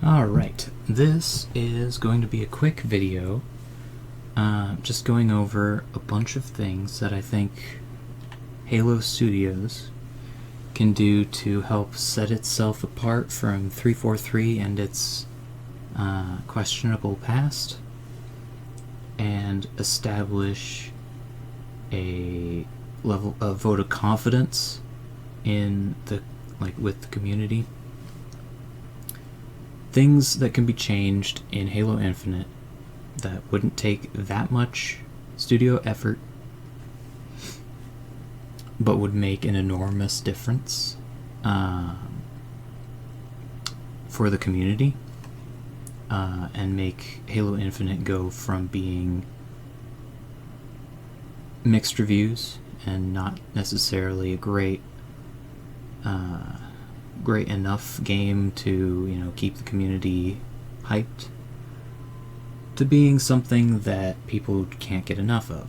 Alright, this is going to be a quick video, just going over a bunch of things that I think Halo Studios can do to help set itself apart from 343 and its questionable past, and establish a level of vote of confidence in the with the community. Things that can be changed in Halo Infinite that wouldn't take that much studio effort but would make an enormous difference for the community, and make Halo Infinite go from being mixed reviews and not necessarily a great enough game to keep the community hyped, to being something that people can't get enough of.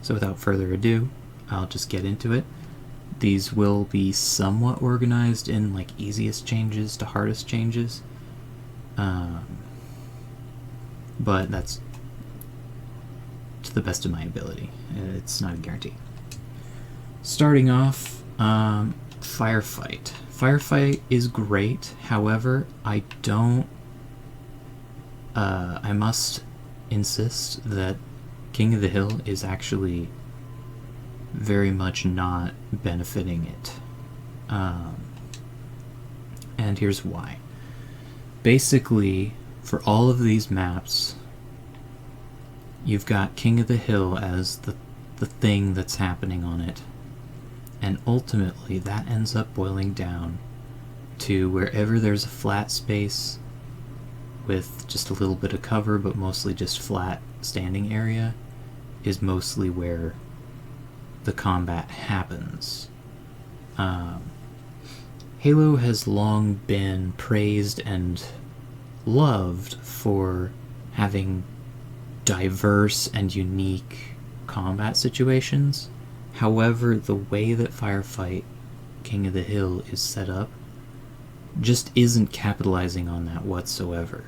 So without further ado, I'll just get into it. These will be somewhat organized in easiest changes to hardest changes, but that's to the best of my ability. It's not a guarantee. Starting off, Firefight. Firefight is great, however, I must insist that King of the Hill is actually very much not benefiting it. And here's why. Basically, for all of these maps, you've got King of the Hill as the thing that's happening on it. And ultimately, that ends up boiling down to wherever there's a flat space with just a little bit of cover, but mostly just flat standing area, is mostly where the combat happens. Halo has long been praised and loved for having diverse and unique combat situations. However, the way that Firefight King of the Hill is set up just isn't capitalizing on that whatsoever.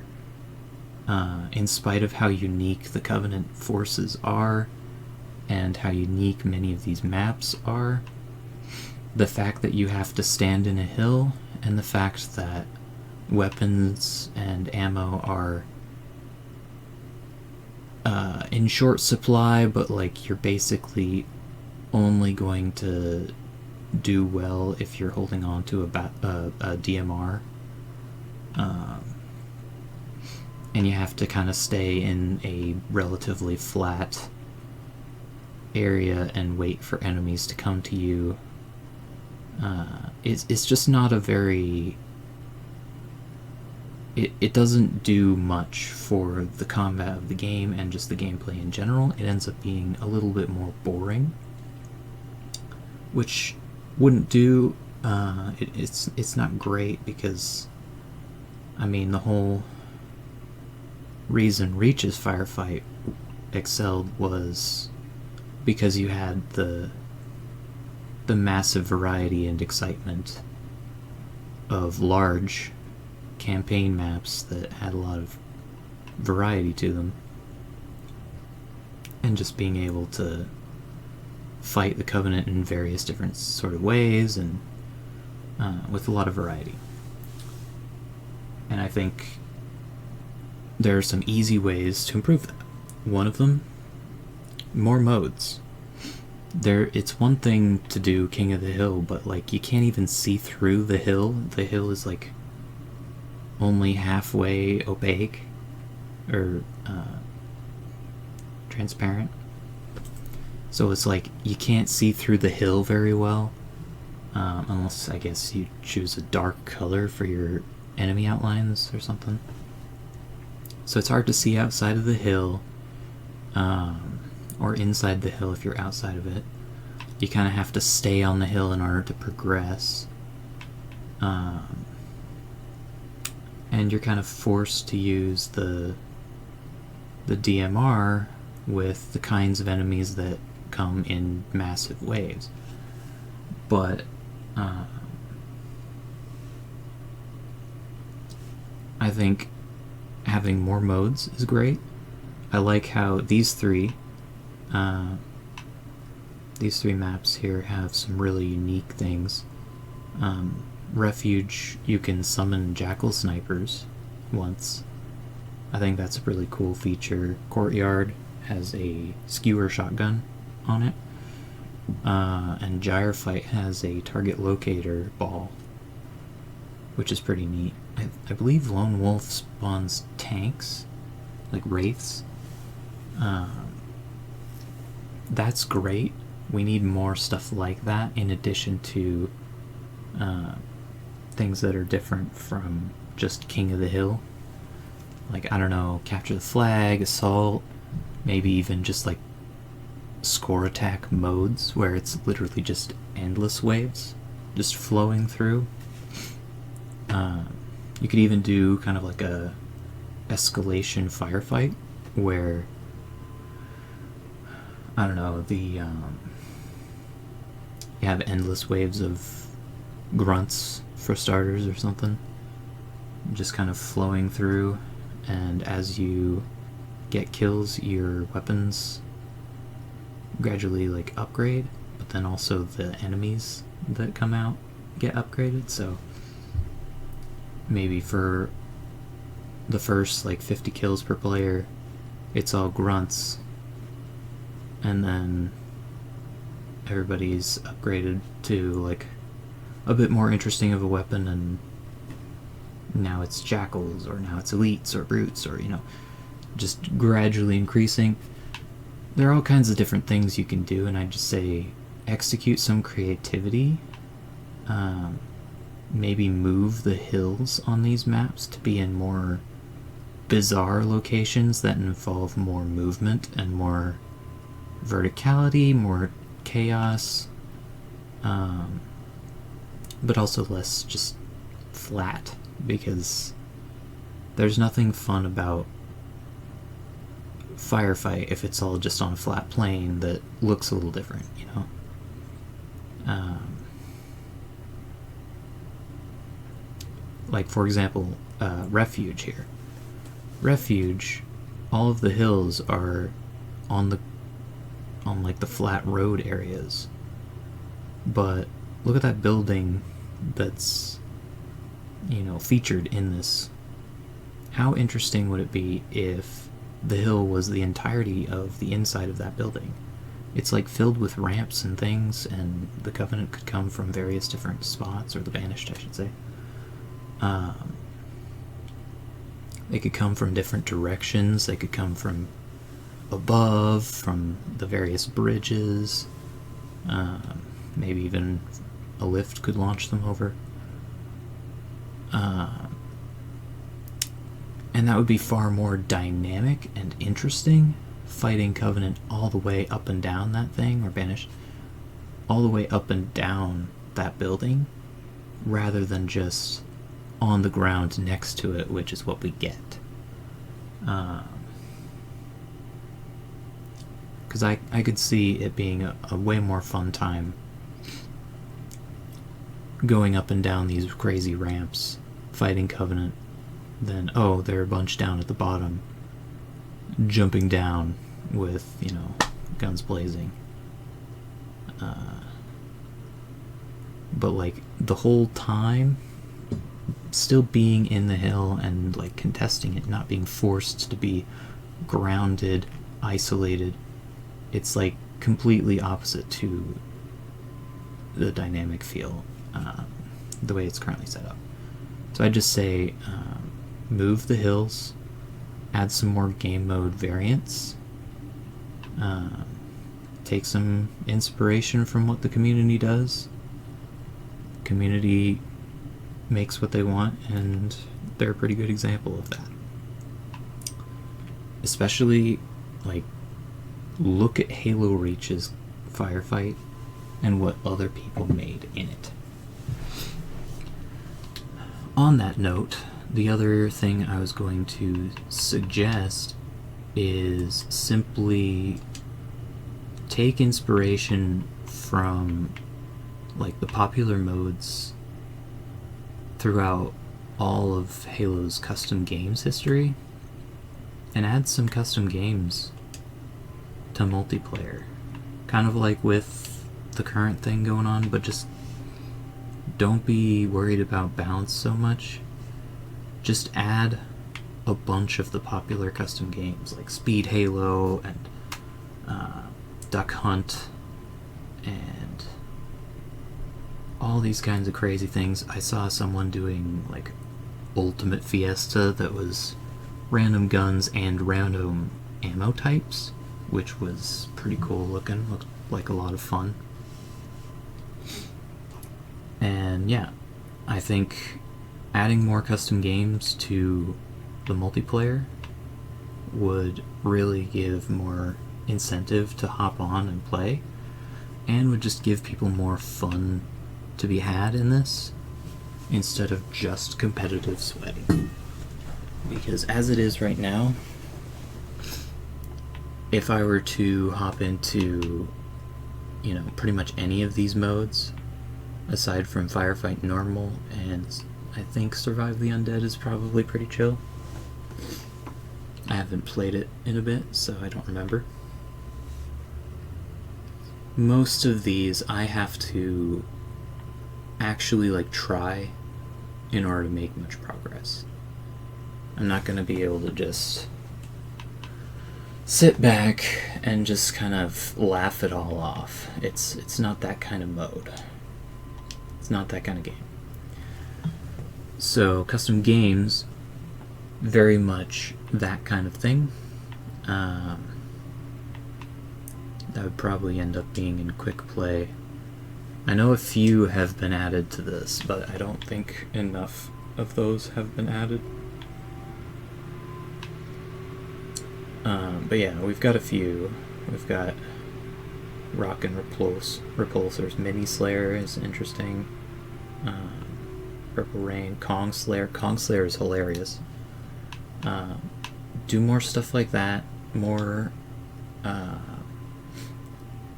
In spite of how unique the Covenant forces are, and how unique many of these maps are, the fact that you have to stand in a hill, and the fact that weapons and ammo are in short supply, but you're basically only going to do well if you're holding on to a DMR, and you have to kind of stay in a relatively flat area and wait for enemies to come to you. It's just not a very... It doesn't do much for the combat of the game and just the gameplay in general. It ends up being a little bit more boring, which wouldn't do. It's not great because, the whole reason Reach's Firefight excelled was because you had the massive variety and excitement of large campaign maps that had a lot of variety to them, and just being able to fight the Covenant in various different sort of ways, and with a lot of variety. And I think there are some easy ways to improve that. One of them, more modes. It's one thing to do King of the Hill, but you can't even see through the hill. The hill is only halfway opaque or transparent. So it's you can't see through the hill very well, unless I guess you choose a dark color for your enemy outlines or something. So it's hard to see outside of the hill, or inside the hill if you're outside of it. You kind of have to stay on the hill in order to progress. And you're kind of forced to use the DMR with the kinds of enemies that come in massive waves. But I think having more modes is great. I like how these three maps here have some really unique things. Refuge, you can summon jackal snipers once. I think that's a really cool feature. Courtyard has a skewer shotgun on it. And Firefight has a target locator ball, which is pretty neat. I believe Lone Wolf spawns tanks, like wraiths. That's great. We need more stuff like that in addition to things that are different from just King of the Hill. Like, I don't know, capture the flag, assault, maybe even just like score attack modes where it's literally just endless waves just flowing through. You could even do kind of like a escalation firefight where, I don't know, you have endless waves of grunts for starters or something, just kind of flowing through, and as you get kills, your weapons gradually like upgrade, but then also the enemies that come out get upgraded. So maybe for the first like 50 kills per player, it's all grunts, and then everybody's upgraded to like a bit more interesting of a weapon, and now it's jackals, or now it's elites or brutes, or, you know, just gradually increasing. There are all kinds of different things you can do, and I just say execute some creativity. Maybe move the hills on these maps to be in more bizarre locations that involve more movement and more verticality, more chaos, but also less just flat, because there's nothing fun about Firefight if it's all just on a flat plane that looks a little different, you know? Like, for example, Refuge here. Refuge, all of the hills are on like the flat road areas, but look at that building that's, you know, featured in this. How interesting would it be if the hill was the entirety of the inside of that building? It's like filled with ramps and things, and the Covenant could come from various different spots, or the Banished, I should say. They could come from different directions. They could come from above, from the various bridges. Maybe even a lift could launch them over. And that would be far more dynamic and interesting, fighting Covenant all the way up and down that thing, or Banished, all the way up and down that building, rather than just on the ground next to it, which is what we get. Because I could see it being a way more fun time going up and down these crazy ramps, fighting Covenant, than, oh, they're a bunch down at the bottom, jumping down with, you know, guns blazing. But like the whole time still being in the hill and like contesting it, not being forced to be grounded, isolated. It's like completely opposite to the dynamic feel, the way it's currently set up. So I just say move the hills, add some more game mode variants, take some inspiration from what the community does. Community makes what they want, and they're a pretty good example of that. Especially, like, look at Halo Reach's Firefight and what other people made in it. On that note, the other thing I was going to suggest is simply take inspiration from like the popular modes throughout all of Halo's custom games history and add some custom games to multiplayer. Kind of like with the current thing going on, but just don't be worried about balance so much. Just add a bunch of the popular custom games like Speed Halo and Duck Hunt and all these kinds of crazy things. I saw someone doing like Ultimate Fiesta that was random guns and random ammo types, which was pretty cool looking, looked like a lot of fun. And yeah, I think adding more custom games to the multiplayer would really give more incentive to hop on and play, and would just give people more fun to be had in this instead of just competitive sweating. Because as it is right now, if I were to hop into, you know, pretty much any of these modes, aside from Firefight Normal, and I think Survive the Undead is probably pretty chill. I haven't played it in a bit, so I don't remember. Most of these I have to actually like try in order to make much progress. I'm not going to be able to just sit back and just kind of laugh it all off. It's not that kind of mode. It's not that kind of game. So custom games, very much that kind of thing. That would probably end up being in quick play. I know a few have been added to this, but I don't think enough of those have been added. But yeah, we've got a few. We've got Rock and Repulsors. Mini Slayer is interesting. Purple Rain, Kong Slayer. Kong Slayer is hilarious. Do more stuff like that. More.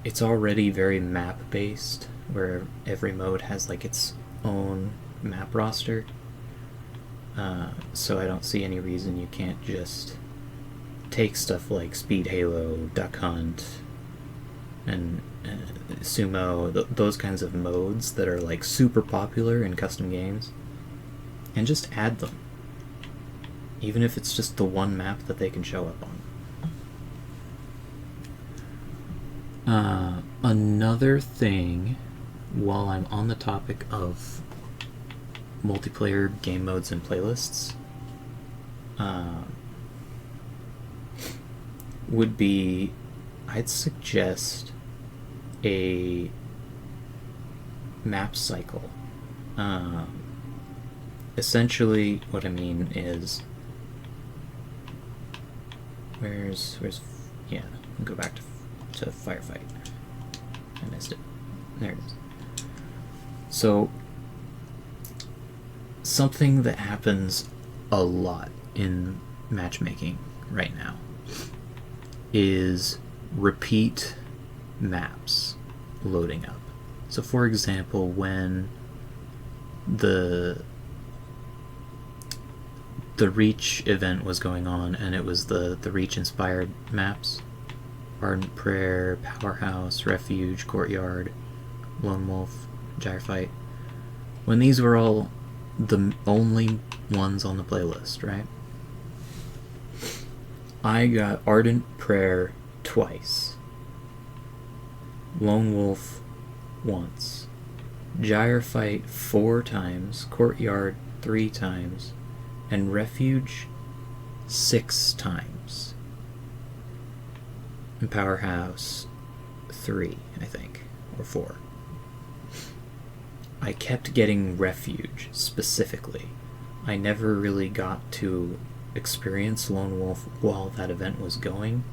It's already very map-based, where every mode has like its own map roster. So I don't see any reason you can't just take stuff like Speed Halo, Duck Hunt, and Sumo, those kinds of modes that are like super popular in custom games, and just add them. Even if it's just the one map that they can show up on. Another thing, while I'm on the topic of multiplayer game modes and playlists, would be, I'd suggest a map cycle. Essentially, what I mean is, where's yeah, I'll go back to Firefight. I missed it. There it is. So, something that happens a lot in matchmaking right now is repeat maps loading up. So for example, when the Reach event was going on, and it was the Reach inspired maps, Ardent Prayer, Powerhouse, Refuge, Courtyard, Lone Wolf, Firefight, when these were all the only ones on the playlist, right? I got Ardent Prayer twice, Lone Wolf once, Firefight 4 times, Courtyard 3 times, and Refuge 6 times. And Powerhouse 3, I think, or 4. I kept getting Refuge, specifically. I never really got to experience Lone Wolf while that event was going,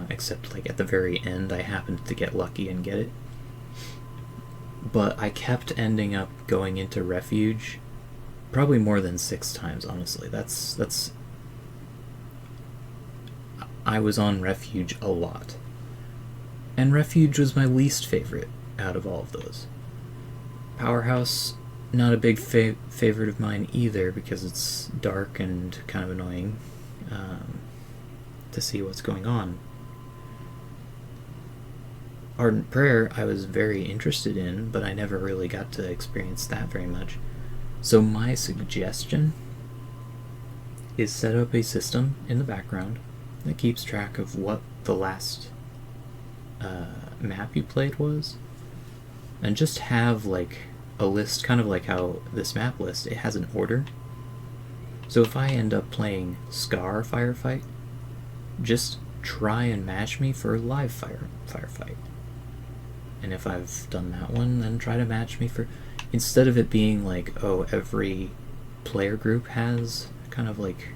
except like at the very end I happened to get lucky and get it. But I kept ending up going into Refuge probably more than 6 times, honestly. That's I was on Refuge a lot. And Refuge was my least favorite out of all of those. Powerhouse, not a big favorite of mine either, because it's dark and kind of annoying to see what's going on. Ardent Prayer I was very interested in, but I never really got to experience that very much. So my suggestion is set up a system in the background that keeps track of what the last map you played was, and just have like a list, kind of like how this map list, it has an order. So if I end up playing Scar Firefight, just try and match me for live Firefight. And if I've done that one, then try to match me for... Instead of it being like, oh, every player group has kind of like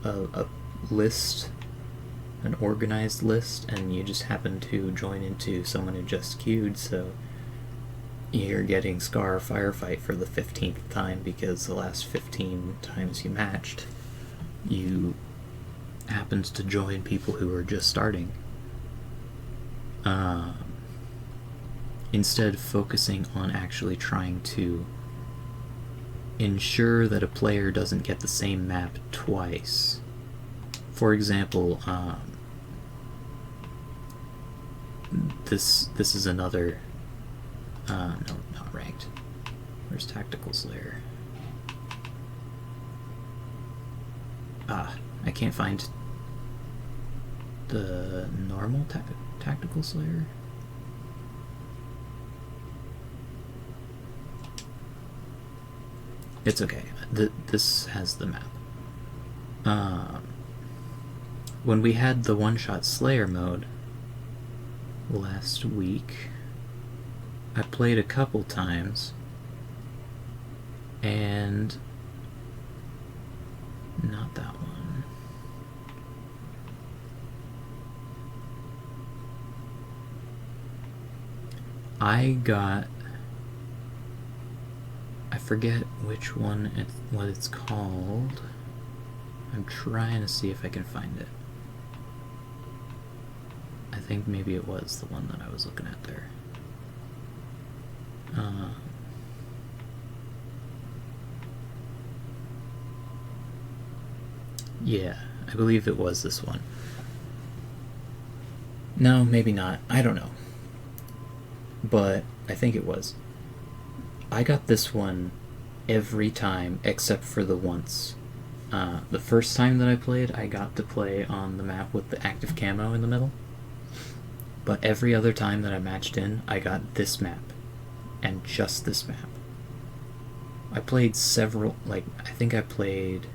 a list, an organized list, and you just happen to join into someone who just queued, so you're getting Scar Firefight for the 15th time because the last 15 times you matched, you happened to join people who were just starting. Instead, focusing on actually trying to ensure that a player doesn't get the same map twice. For example, this is another... no, not ranked. Where's Tactical Slayer? I can't find the normal Tactical Slayer. It's okay. This has the map. When we had the one-shot Slayer mode last week, I played a couple times, and not that one. I forget which one, what it's called. I'm trying to see if I can find it. I think maybe it was the one that I was looking at there. Yeah, I believe it was this one. No, maybe not. I don't know. But I think it was. I got this one every time except for the once. The first time that I played, I got to play on the map with the active camo in the middle. But every other time that I matched in, I got this map. And just this map. I played several, I think I played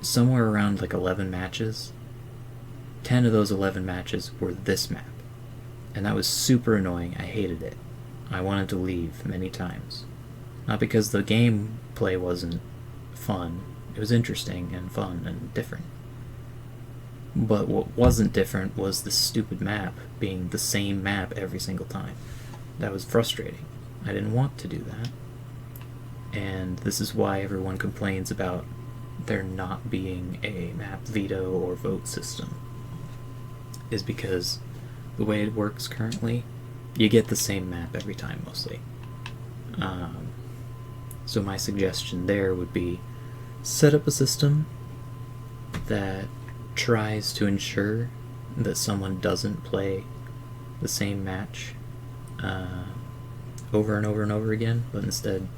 somewhere around 11 matches. 10 of those 11 matches were this map. And that was super annoying. I hated it. I wanted to leave many times. Not because the gameplay wasn't fun. It was interesting and fun and different. But what wasn't different was the stupid map being the same map every single time. That was frustrating. I didn't want to do that. And this is why everyone complains about there not being a map veto or vote system. Is because the way it works currently, you get the same map every time mostly. So my suggestion there would be set up a system that tries to ensure that someone doesn't play the same match over and over and over again, but instead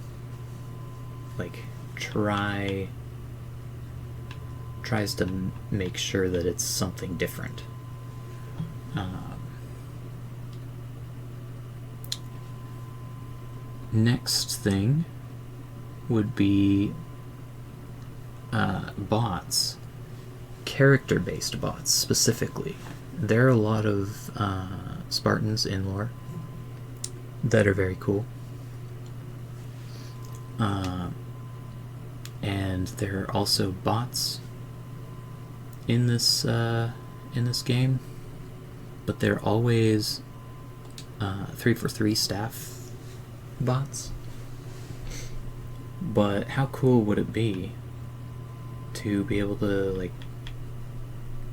tries to make sure that it's something different. Next thing would be bots, character-based bots specifically. There are a lot of Spartans in lore that are very cool, and there are also bots in this game, but they're always 3-for-3 staff bots. But how cool would it be to be able to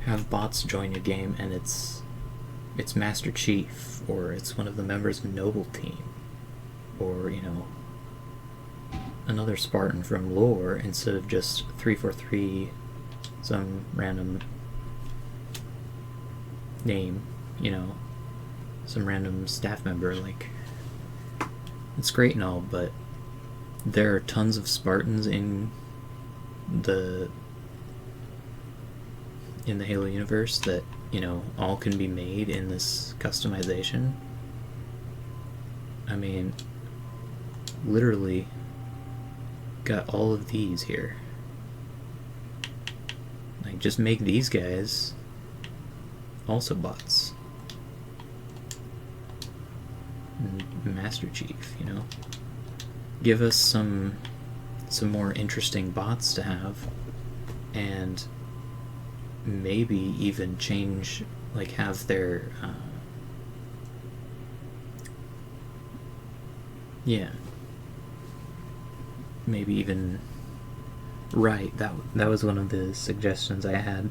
have bots join your game and it's Master Chief, or it's one of the members of Noble Team, or, you know, another Spartan from lore instead of just 343 some random name, you know, some random staff member. Like, it's great and all, but there are tons of Spartans in the Halo universe that, you know, all can be made in this customization. I mean, literally got all of these here. Like, just make these guys also bots. And Master Chief, you know. Give us some more interesting bots to have, and maybe even change, like, have their yeah, maybe even, right, that was one of the suggestions I had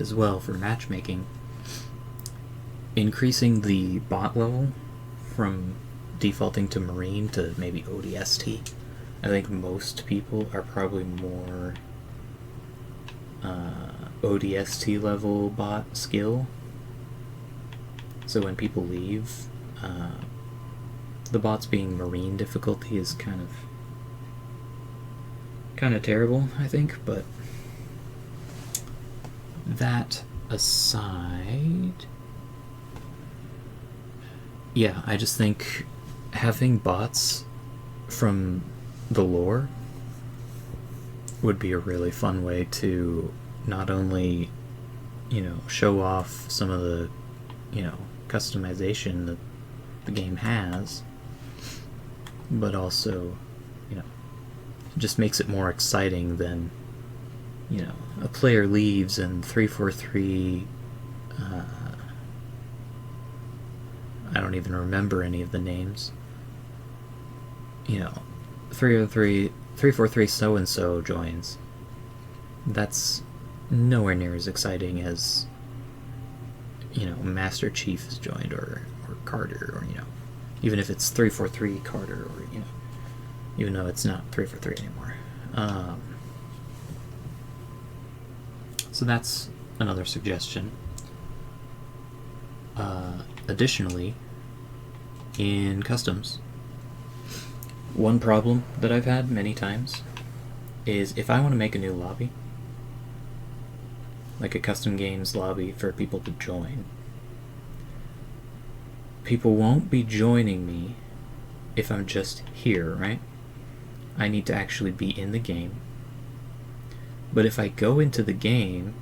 as well for matchmaking. Increasing the bot level from defaulting to Marine to maybe ODST. I think most people are probably more ODST level bot skill. So when people leave, the bots being Marine difficulty is kind of terrible, I think, but that aside, yeah, I just think having bots from the lore would be a really fun way to not only, you know, show off some of the, you know, customization that the game has, but also, you know, just makes it more exciting than, you know, a player leaves and 343, I don't even remember any of the names, you know, 343 so-and-so joins. That's nowhere near as exciting as, you know, Master Chief has joined, or Carter, or, you know, even if it's 343 Carter, or, you know, even though it's not 343 anymore. So that's another suggestion. Additionally, in customs, one problem that I've had many times is if I want to make a new lobby, like a custom games lobby for people to join, people won't be joining me if I'm just here, right? I need to actually be in the game. But if I go into the game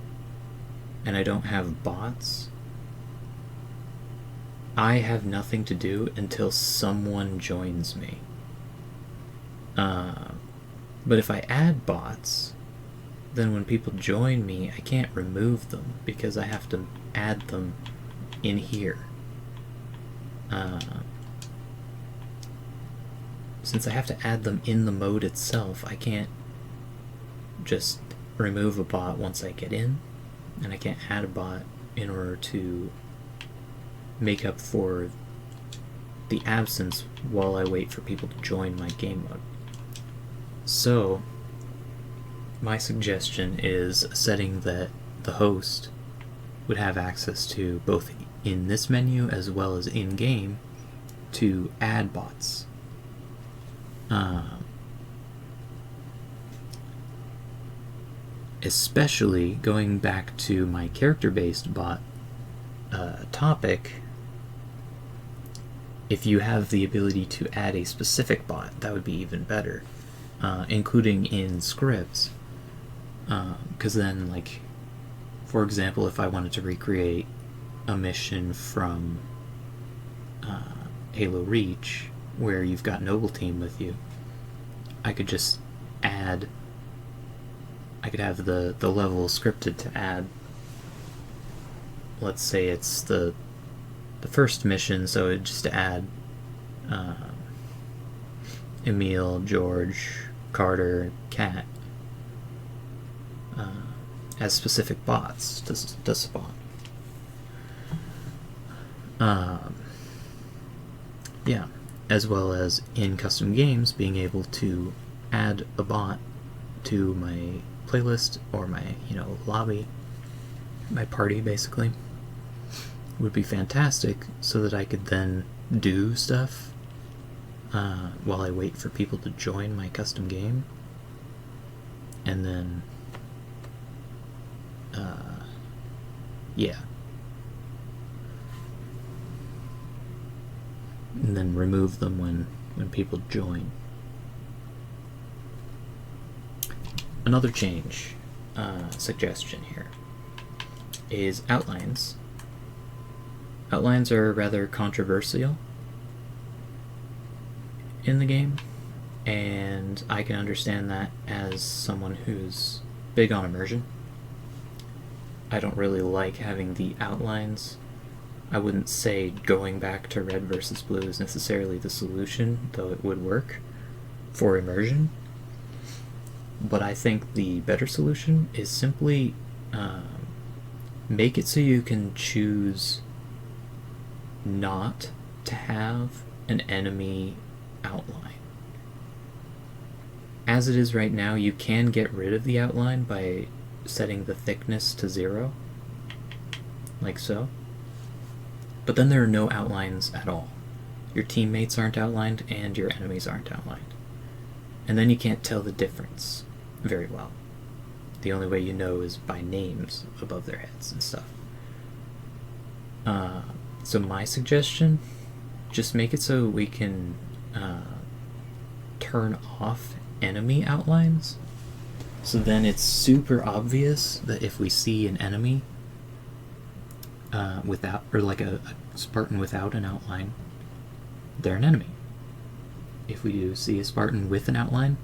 and I don't have bots, I have nothing to do until someone joins me. But if I add bots, then when people join me, I can't remove them because I have to add them in here. Since I have to add them in the mode itself, I can't just remove a bot once I get in, and I can't add a bot in order to make up for the absence while I wait for people to join my game mode. So my suggestion is a setting that the host would have access to both in this menu as well as in-game to add bots. Especially going back to my character-based bot topic, if you have the ability to add a specific bot, that would be even better, including in scripts, because then, like, for example, if I wanted to recreate a mission from Halo Reach where you've got Noble Team with you, I could just add, I could have the level scripted to add, let's say it's the first mission, so it'd just add Emil, George, Carter, Kat as specific bots to spawn. Yeah, as well as in custom games being able to add a bot to my playlist or my, lobby, my party basically, would be fantastic, so that I could then do stuff while I wait for people to join my custom game, and then and then remove them when people join. Another change, suggestion here, is outlines. Outlines are rather controversial in the game, and I can understand that as someone who's big on immersion. I don't really like having the outlines. I wouldn't say going back to red versus blue is necessarily the solution, though it would work for immersion. But I think the better solution is simply make it so you can choose not to have an enemy outline. As it is right now, you can get rid of the outline by setting the thickness to 0, like so. But then there are no outlines at all. Your teammates aren't outlined and your enemies aren't outlined. And then you can't tell the difference very well. The only way you know is by names above their heads and stuff. So my suggestion, just make it so we can turn off enemy outlines. So then it's super obvious that if we see an enemy without, or like a Spartan without an outline, they're an enemy. If we do see a Spartan with an outline,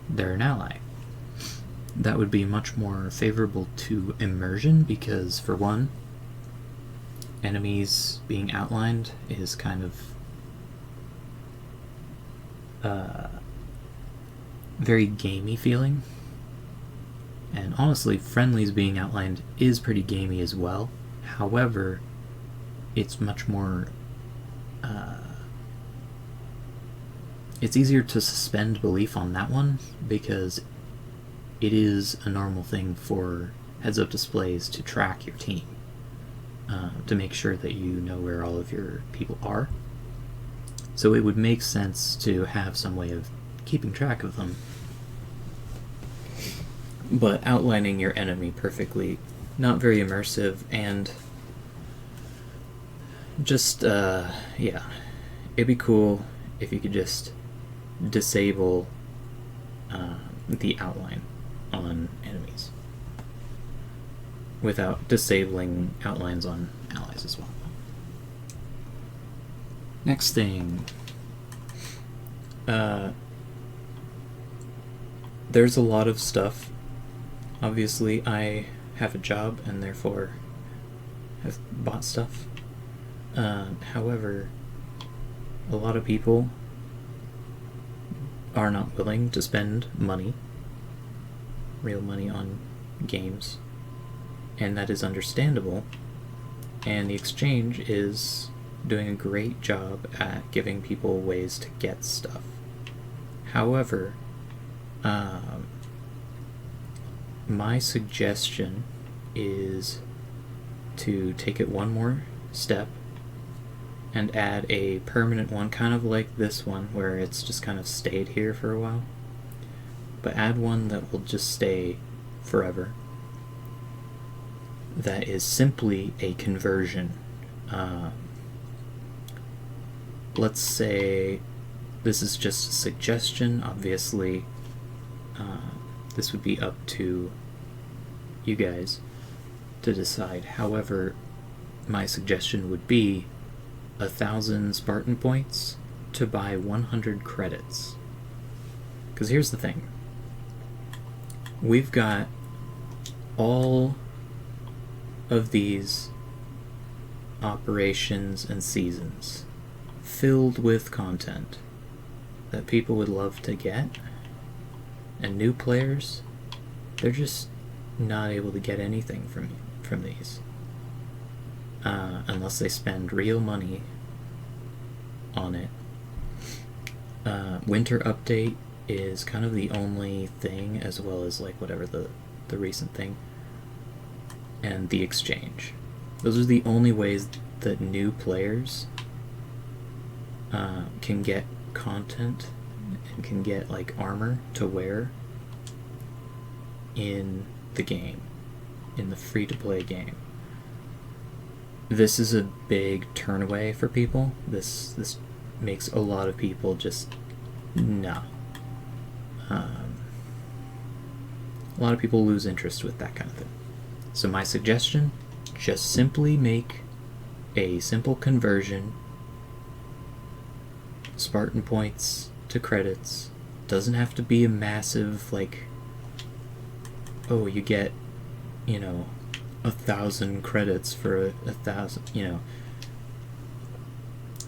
they're an ally. That would be much more favorable to immersion because, for one, enemies being outlined is kind of very gamey feeling. And honestly, friendlies being outlined is pretty gamey as well. However, it's much more it's easier to suspend belief on that one because it is a normal thing for heads-up displays to track your team, to make sure that you know where all of your people are. So it would make sense to have some way of keeping track of them. But outlining your enemy perfectly, not very immersive, and just, yeah. It'd be cool if you could just disable the outline on enemies without disabling outlines on allies as well. Next thing, there's a lot of stuff. Obviously, I have a job and therefore have bought stuff. However, a lot of people are not willing to spend money, real money, on games, and that is understandable, and the exchange is doing a great job at giving people ways to get stuff. However, my suggestion is to take it one more step and add a permanent one, kind of like this one, where it's just kind of stayed here for a while. But add one that will just stay forever. That is simply a conversion. Let's say this is just a suggestion. Obviously, this would be up to you guys to decide. However, my suggestion would be 1,000 Spartan points to buy 100 credits. Because here's the thing. We've got all of these operations and seasons filled with content that people would love to get, and new players, they're just not able to get anything from these unless they spend real money on it. Winter update is kind of the only thing, as well as like whatever the recent thing, and the exchange. Those are the only ways that new players can get content and can get like armor to wear in the game, in the free-to-play game. This is a big turn away for people. This makes a lot of people just no. A lot of people lose interest with that kind of thing. So my suggestion, just simply make a simple conversion, Spartan points to credits. Doesn't have to be a massive, like, oh, you get, 1,000 credits for 1,000,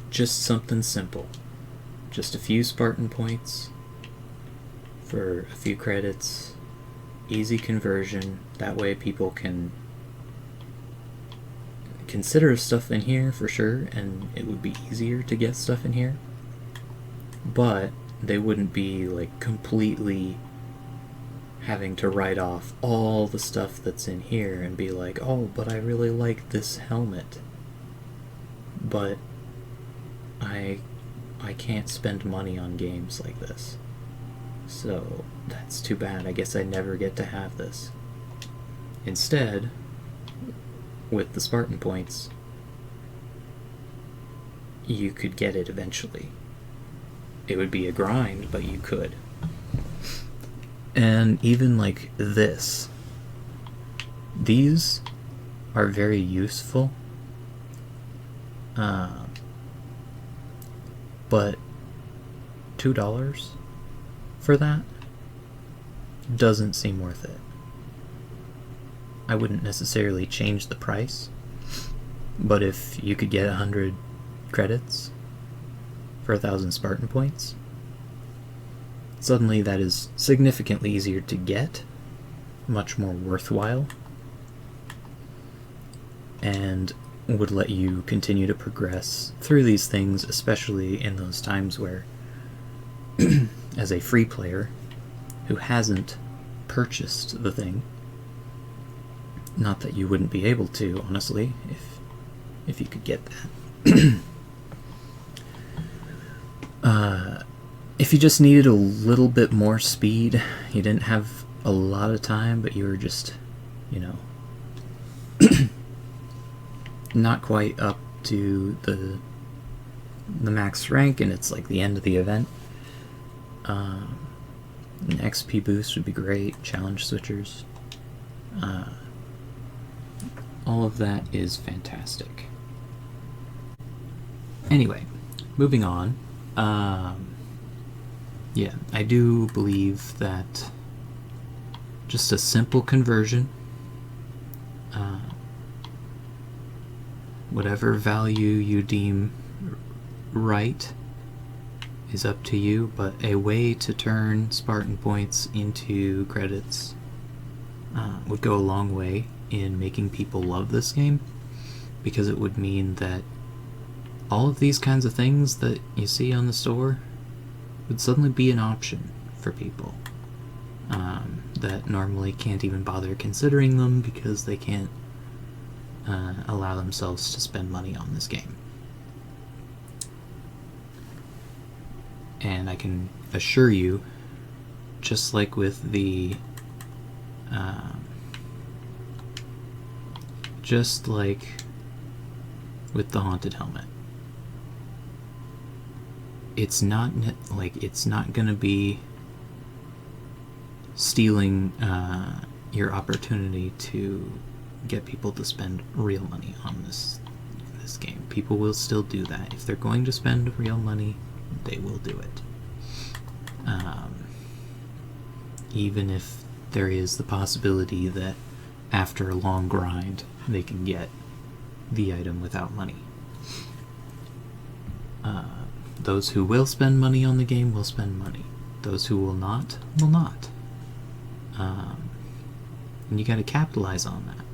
just something simple. Just a few Spartan points for a few credits, easy conversion. That way people can consider stuff in here for sure, and it would be easier to get stuff in here, but they wouldn't be like completely having to write off all the stuff that's in here and be like, oh, but I really like this helmet, but I can't spend money on games like this, so that's too bad. I guess I never get to have this. Instead, with the Spartan points, you could get it eventually. It would be a grind, but you could. And even like this, these are very useful, but $2 for that doesn't seem worth it. I wouldn't necessarily change the price, but if you could get 100 credits for 1,000 Spartan points, suddenly that is significantly easier to get, much more worthwhile, and would let you continue to progress through these things, especially in those times where, as a free player who hasn't purchased the thing, not that you wouldn't be able to, honestly, if you could get that. If you just needed a little bit more speed, you didn't have a lot of time, but you were just, not quite up to the max rank, and it's like the end of the event, an XP boost would be great, challenge switchers, all of that is fantastic. Anyway, moving on. Yeah, I do believe that just a simple conversion, whatever value you deem right is up to you, but a way to turn Spartan points into credits would go a long way in making people love this game, because it would mean that all of these kinds of things that you see on the store would suddenly be an option for people that normally can't even bother considering them because they can't allow themselves to spend money on this game. And I can assure you, just like with the haunted helmet, it's not gonna be stealing your opportunity to get people to spend real money on this game. People will still do that. If they're going to spend real money, they will do it. Even if there is the possibility that after a long grind they can get the item without money. Those who will spend money on the game will spend money. Those who will not, will not. And you gotta capitalize on that.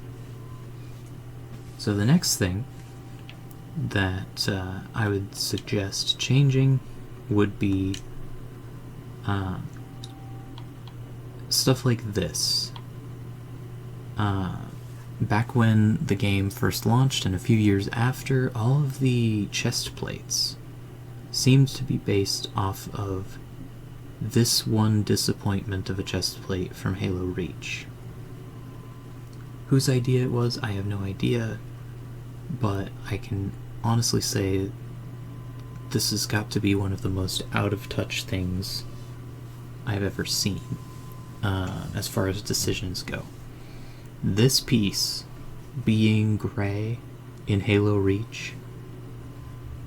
So the next thing that I would suggest changing would be Stuff like this. Back when the game first launched and a few years after, all of the chest plates seemed to be based off of this one disappointment of a chest plate from Halo Reach. Whose idea it was, I have no idea, but I can honestly say this has got to be one of the most out-of-touch things I've ever seen, as far as decisions go. This piece, being gray in Halo Reach,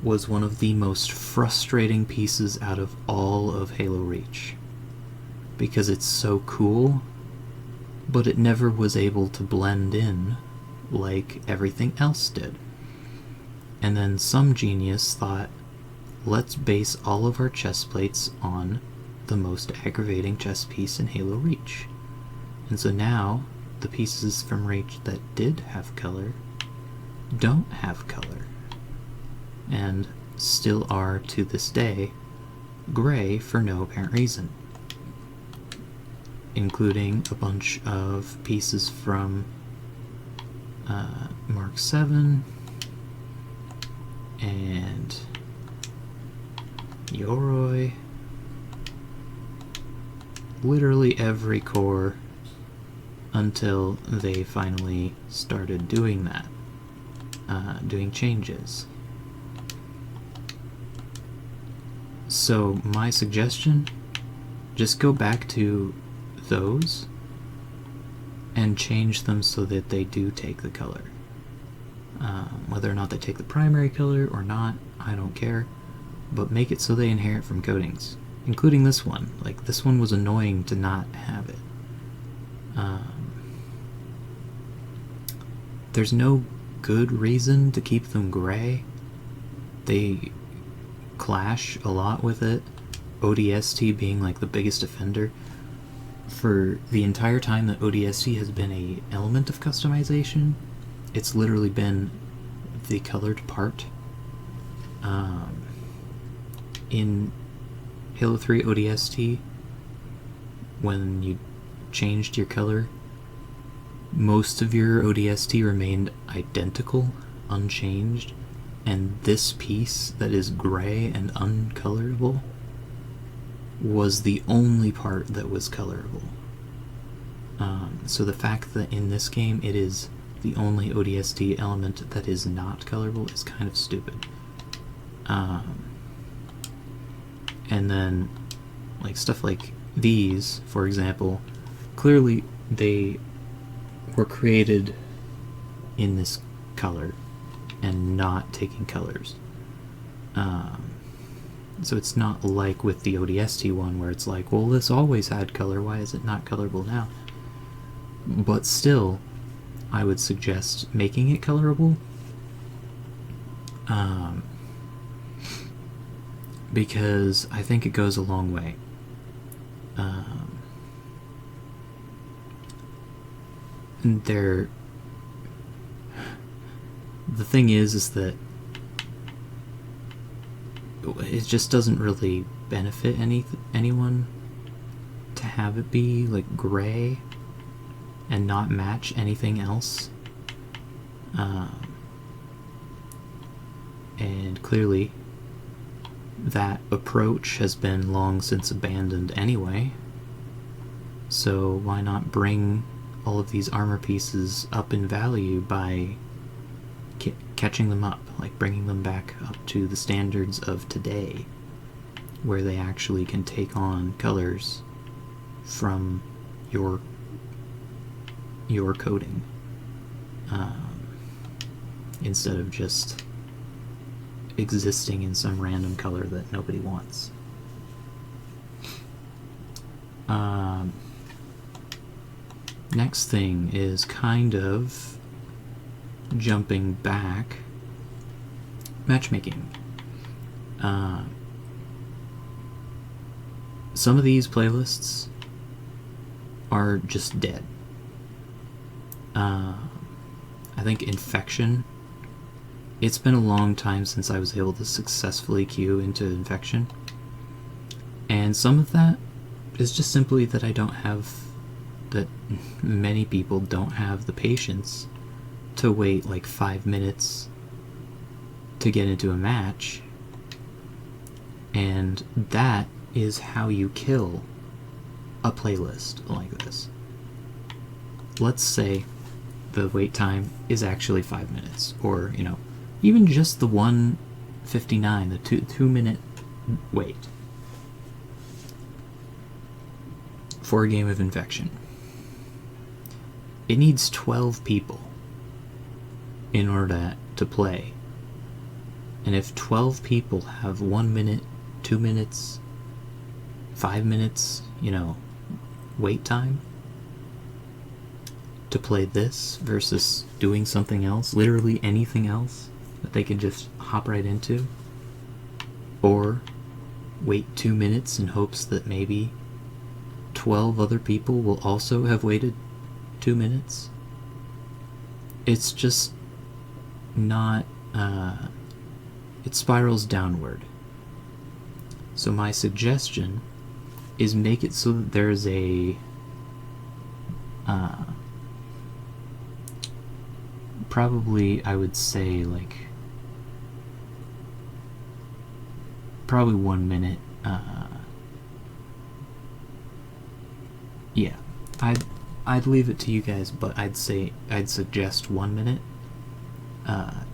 was one of the most frustrating pieces out of all of Halo Reach, because it's so cool, but it never was able to blend in like everything else did. And then some genius thought, let's base all of our chest plates on the most aggravating chest piece in Halo Reach. And so now, the pieces from Reach that did have color don't have color, and still are to this day gray for no apparent reason, including a bunch of pieces from Mark 7 and Yoroi. Literally every core until they finally started doing that, doing changes. So my suggestion, just go back to those and change them so that they do take the color. Whether or not they take the primary color or not, I don't care, but make it so they inherit from coatings, including this one. Like, this one was annoying to not have it. There's no good reason to keep them gray. They clash a lot with it, ODST being like the biggest offender. For the entire time that ODST has been a element of customization, it's literally been the colored part. In Halo 3 ODST, when you changed your color, most of your ODST remained identical, unchanged, and this piece that is gray and uncolorable was the only part that was colorable. So the fact that in this game it is the only ODST element that is not colorable is kind of stupid. And then, like, stuff like these, for example, clearly they were created in this color and not taking colors. So it's not like with the ODST one where it's like, well, this always had color, why is it not colorable now? But still, I would suggest making it colorable, because I think it goes a long way. And the thing is that it just doesn't really benefit anyone to have it be like gray and not match anything else. And clearly that approach has been long since abandoned anyway, so why not bring all of these armor pieces up in value by catching them up, like bringing them back up to the standards of today, where they actually can take on colors from your coating, instead of just existing in some random color that nobody wants. Next thing is kind of jumping back. Matchmaking. Some of these playlists are just dead. I think Infection, it's been a long time since I was able to successfully queue into Infection, and some of that is just simply that that many people don't have the patience to wait like 5 minutes to get into a match, and that is how you kill a playlist like this. Let's say the wait time is actually 5 minutes, or even just the 1:59, the 2-minute wait for a game of Infection. It needs 12 people in order to play. And if 12 people have 1 minute, 2 minutes, 5 minutes, wait time to play this versus doing something else, literally anything else that they can just hop right into, or wait 2 minutes in hopes that maybe 12 other people will also have waited 2 minutes, it's just not, it spirals downward. So my suggestion is make it so that there's a probably, I would say, like, probably 1 minute. Yeah, I'd leave it to you guys, but I'd suggest 1 minute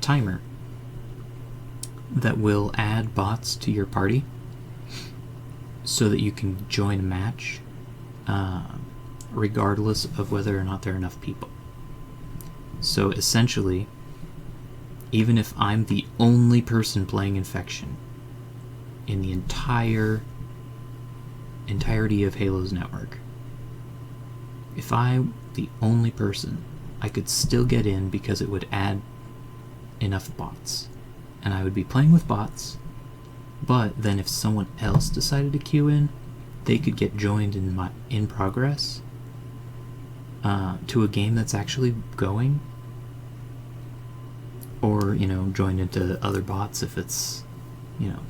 timer that will add bots to your party so that you can join a match regardless of whether or not there are enough people. So essentially, even if I'm the only person playing Infection in the entirety of Halo's network, if I'm the only person, I could still get in because it would add enough bots. And I would be playing with bots, but then if someone else decided to queue in, they could get joined in progress to a game that's actually going, or join into other bots if it's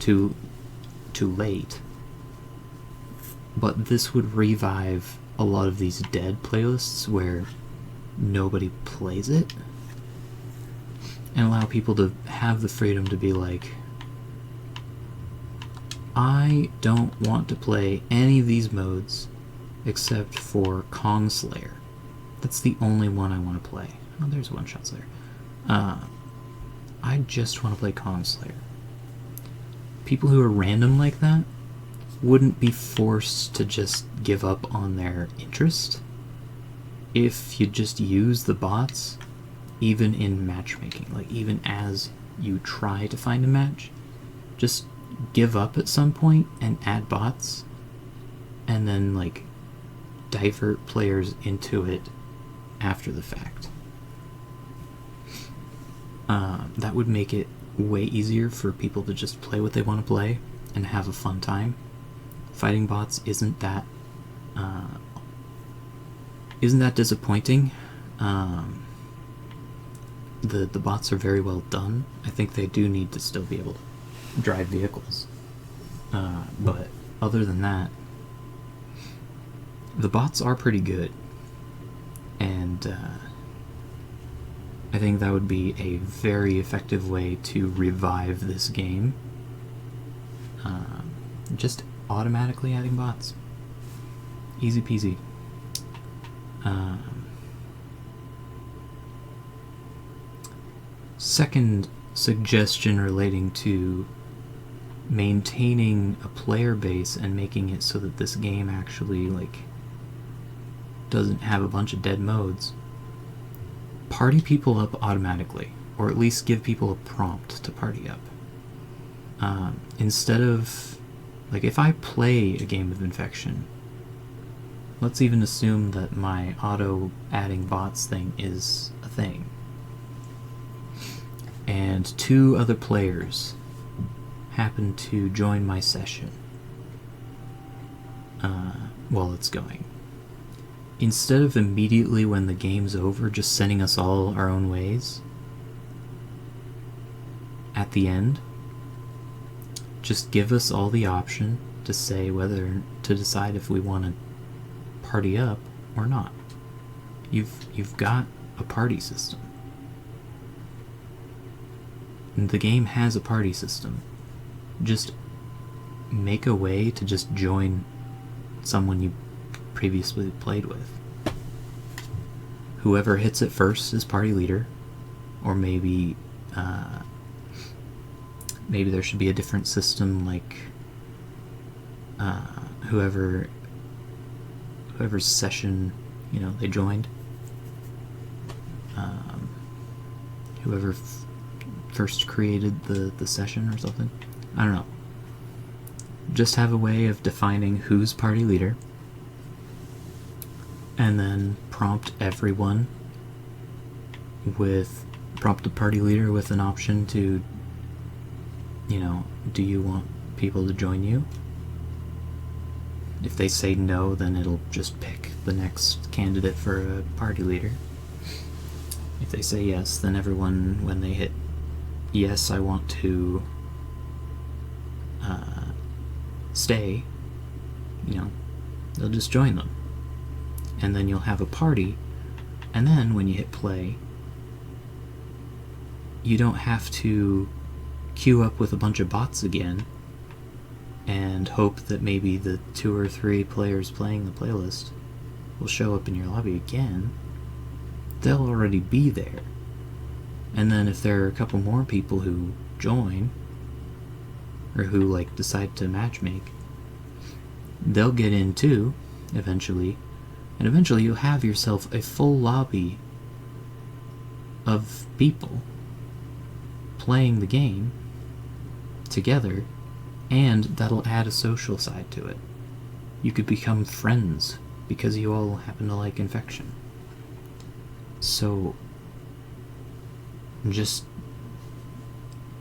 too late. But this would revive a lot of these dead playlists where nobody plays it, and allow people to have the freedom to be like, I don't want to play any of these modes except for Kong Slayer. That's the only one I want to play. Oh, there's One Shot Slayer. I just want to play Kong Slayer. People who are random like that wouldn't be forced to just give up on their interest if you just use the bots, even in matchmaking. Like, even as you try to find a match, just give up at some point and add bots, and then like divert players into it after the fact. That would make it way easier for people to just play what they want to play and have a fun time. Fighting bots isn't that disappointing. The bots are very well done. I think they do need to still be able to drive vehicles, but other than that, the bots are pretty good, and I think that would be a very effective way to revive this game. Just automatically adding bots. Easy peasy. Second suggestion relating to maintaining a player base and making it so that this game actually doesn't have a bunch of dead modes. Party people up automatically, or at least give people a prompt to party up. Instead of, if I play a game of Infection, let's even assume that my auto adding bots thing is a thing, and 2 other players happen to join my session while it's going. Instead of immediately when the game's over just sending us all our own ways, at the end, just give us all the option to say whether to decide if we want to party up or not. You've got a party system. The game has a party system. Just make a way to just join someone you previously played with. Whoever hits it first is party leader, or maybe there should be a different system, like whoever's session, they joined, whoever first created the session or something. I don't know. Just have a way of defining who's party leader, and then prompt the party leader with an option to, do you want people to join you? If they say no, then it'll just pick the next candidate for a party leader. If they say yes, then everyone, when they hit yes, I want to stay, they'll just join them. And then you'll have a party, and then when you hit play, you don't have to queue up with a bunch of bots again and hope that maybe the 2 or 3 players playing the playlist will show up in your lobby again. They'll already be there. And then if there are a couple more people who join, or who decide to matchmake, they'll get in too, eventually, and eventually you'll have yourself a full lobby of people playing the game together, and that'll add a social side to it. You could become friends because you all happen to like Infection. So,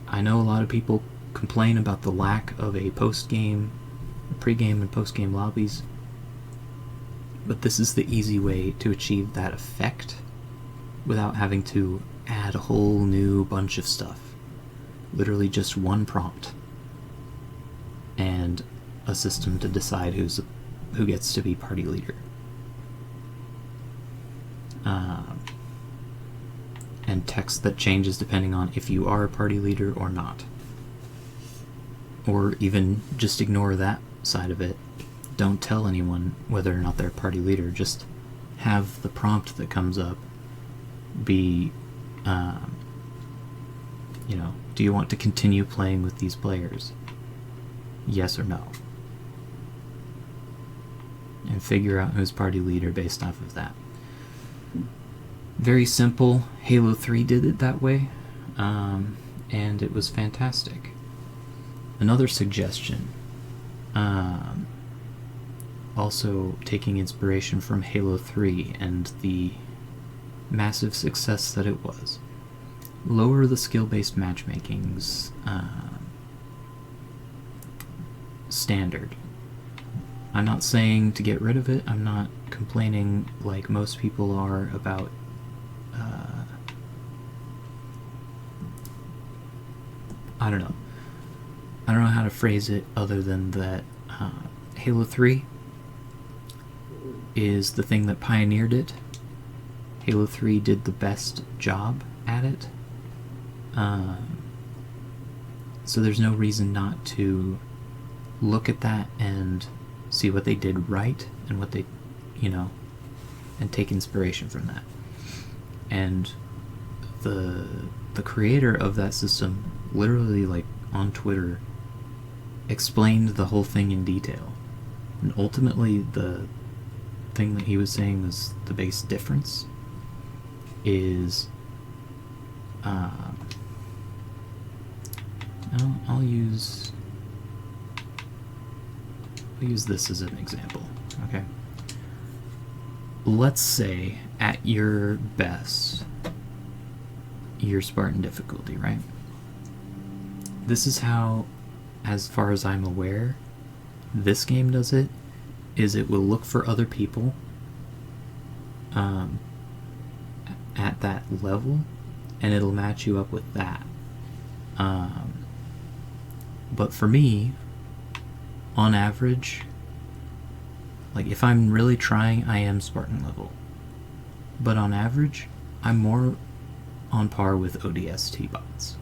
I know a lot of people complain about the lack of a pre-game and post-game lobbies, but this is the easy way to achieve that effect without having to add a whole new bunch of stuff. Literally just one prompt and a system to decide who gets to be party leader. And text that changes depending on if you are a party leader or not. Or even just ignore that side of it. Don't tell anyone whether or not they're a party leader. Just have the prompt that comes up be, do you want to continue playing with these players? Yes or no? And figure out who's party leader based off of that. Very simple. Halo 3 did it that way, and it was fantastic. Another suggestion, also taking inspiration from Halo 3 and the massive success that it was. Lower the skill-based matchmaking's standard. I'm not saying to get rid of it. I'm not complaining like most people are about I don't know how to phrase it other than that Halo 3 is the thing that pioneered it. Halo 3 did the best job at it. So there's no reason not to look at that and see what they did right and what they, and take inspiration from that. And the creator of that system literally, on Twitter, explained the whole thing in detail. And ultimately, the thing that he was saying was the base difference is, I'll use this as an example, okay? Let's say, at your best, you're Spartan difficulty, right? This is how, as far as I'm aware, this game does it, is it will look for other people at that level, and it'll match you up with that. But for me, on average, like if I'm really trying, I am Spartan level. But on average, I'm more on par with ODST bots.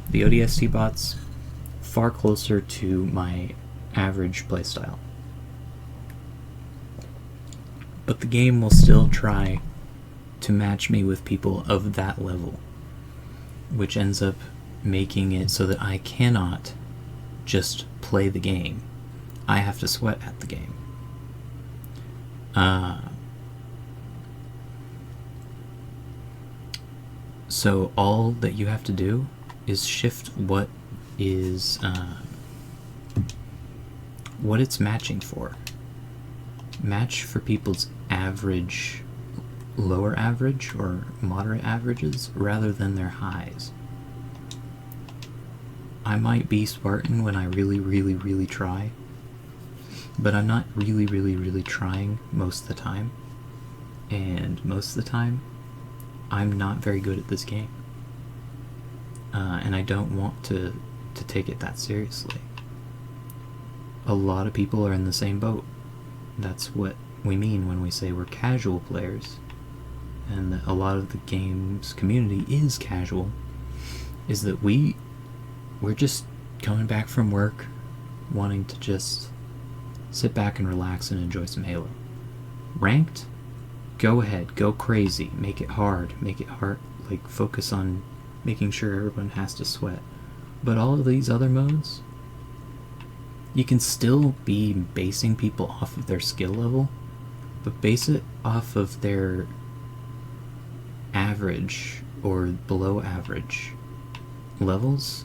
The ODST bots, far closer to my average playstyle. But the game will still try to match me with people of that level, which ends up making it so that I cannot just play the game. I have to sweat at the game. So all that you have to do is shift what is what it's matching for. Match for people's average, lower average, or moderate averages rather than their highs. I might be Spartan when I really try, but I'm not really trying most of the time, and most of the time I'm not very good at this game, and I don't want to take it that seriously. A lot of people are in the same boat. That's what we mean when we say we're casual players, and that a lot of the game's community is casual, is that we're just coming back from work wanting to just sit back and relax and enjoy some Halo. Ranked? Go ahead, go crazy, make it hard, like focus on making sure everyone has to sweat. But all of these other modes, you can still be basing people off of their skill level, but base it off of their average or below average levels,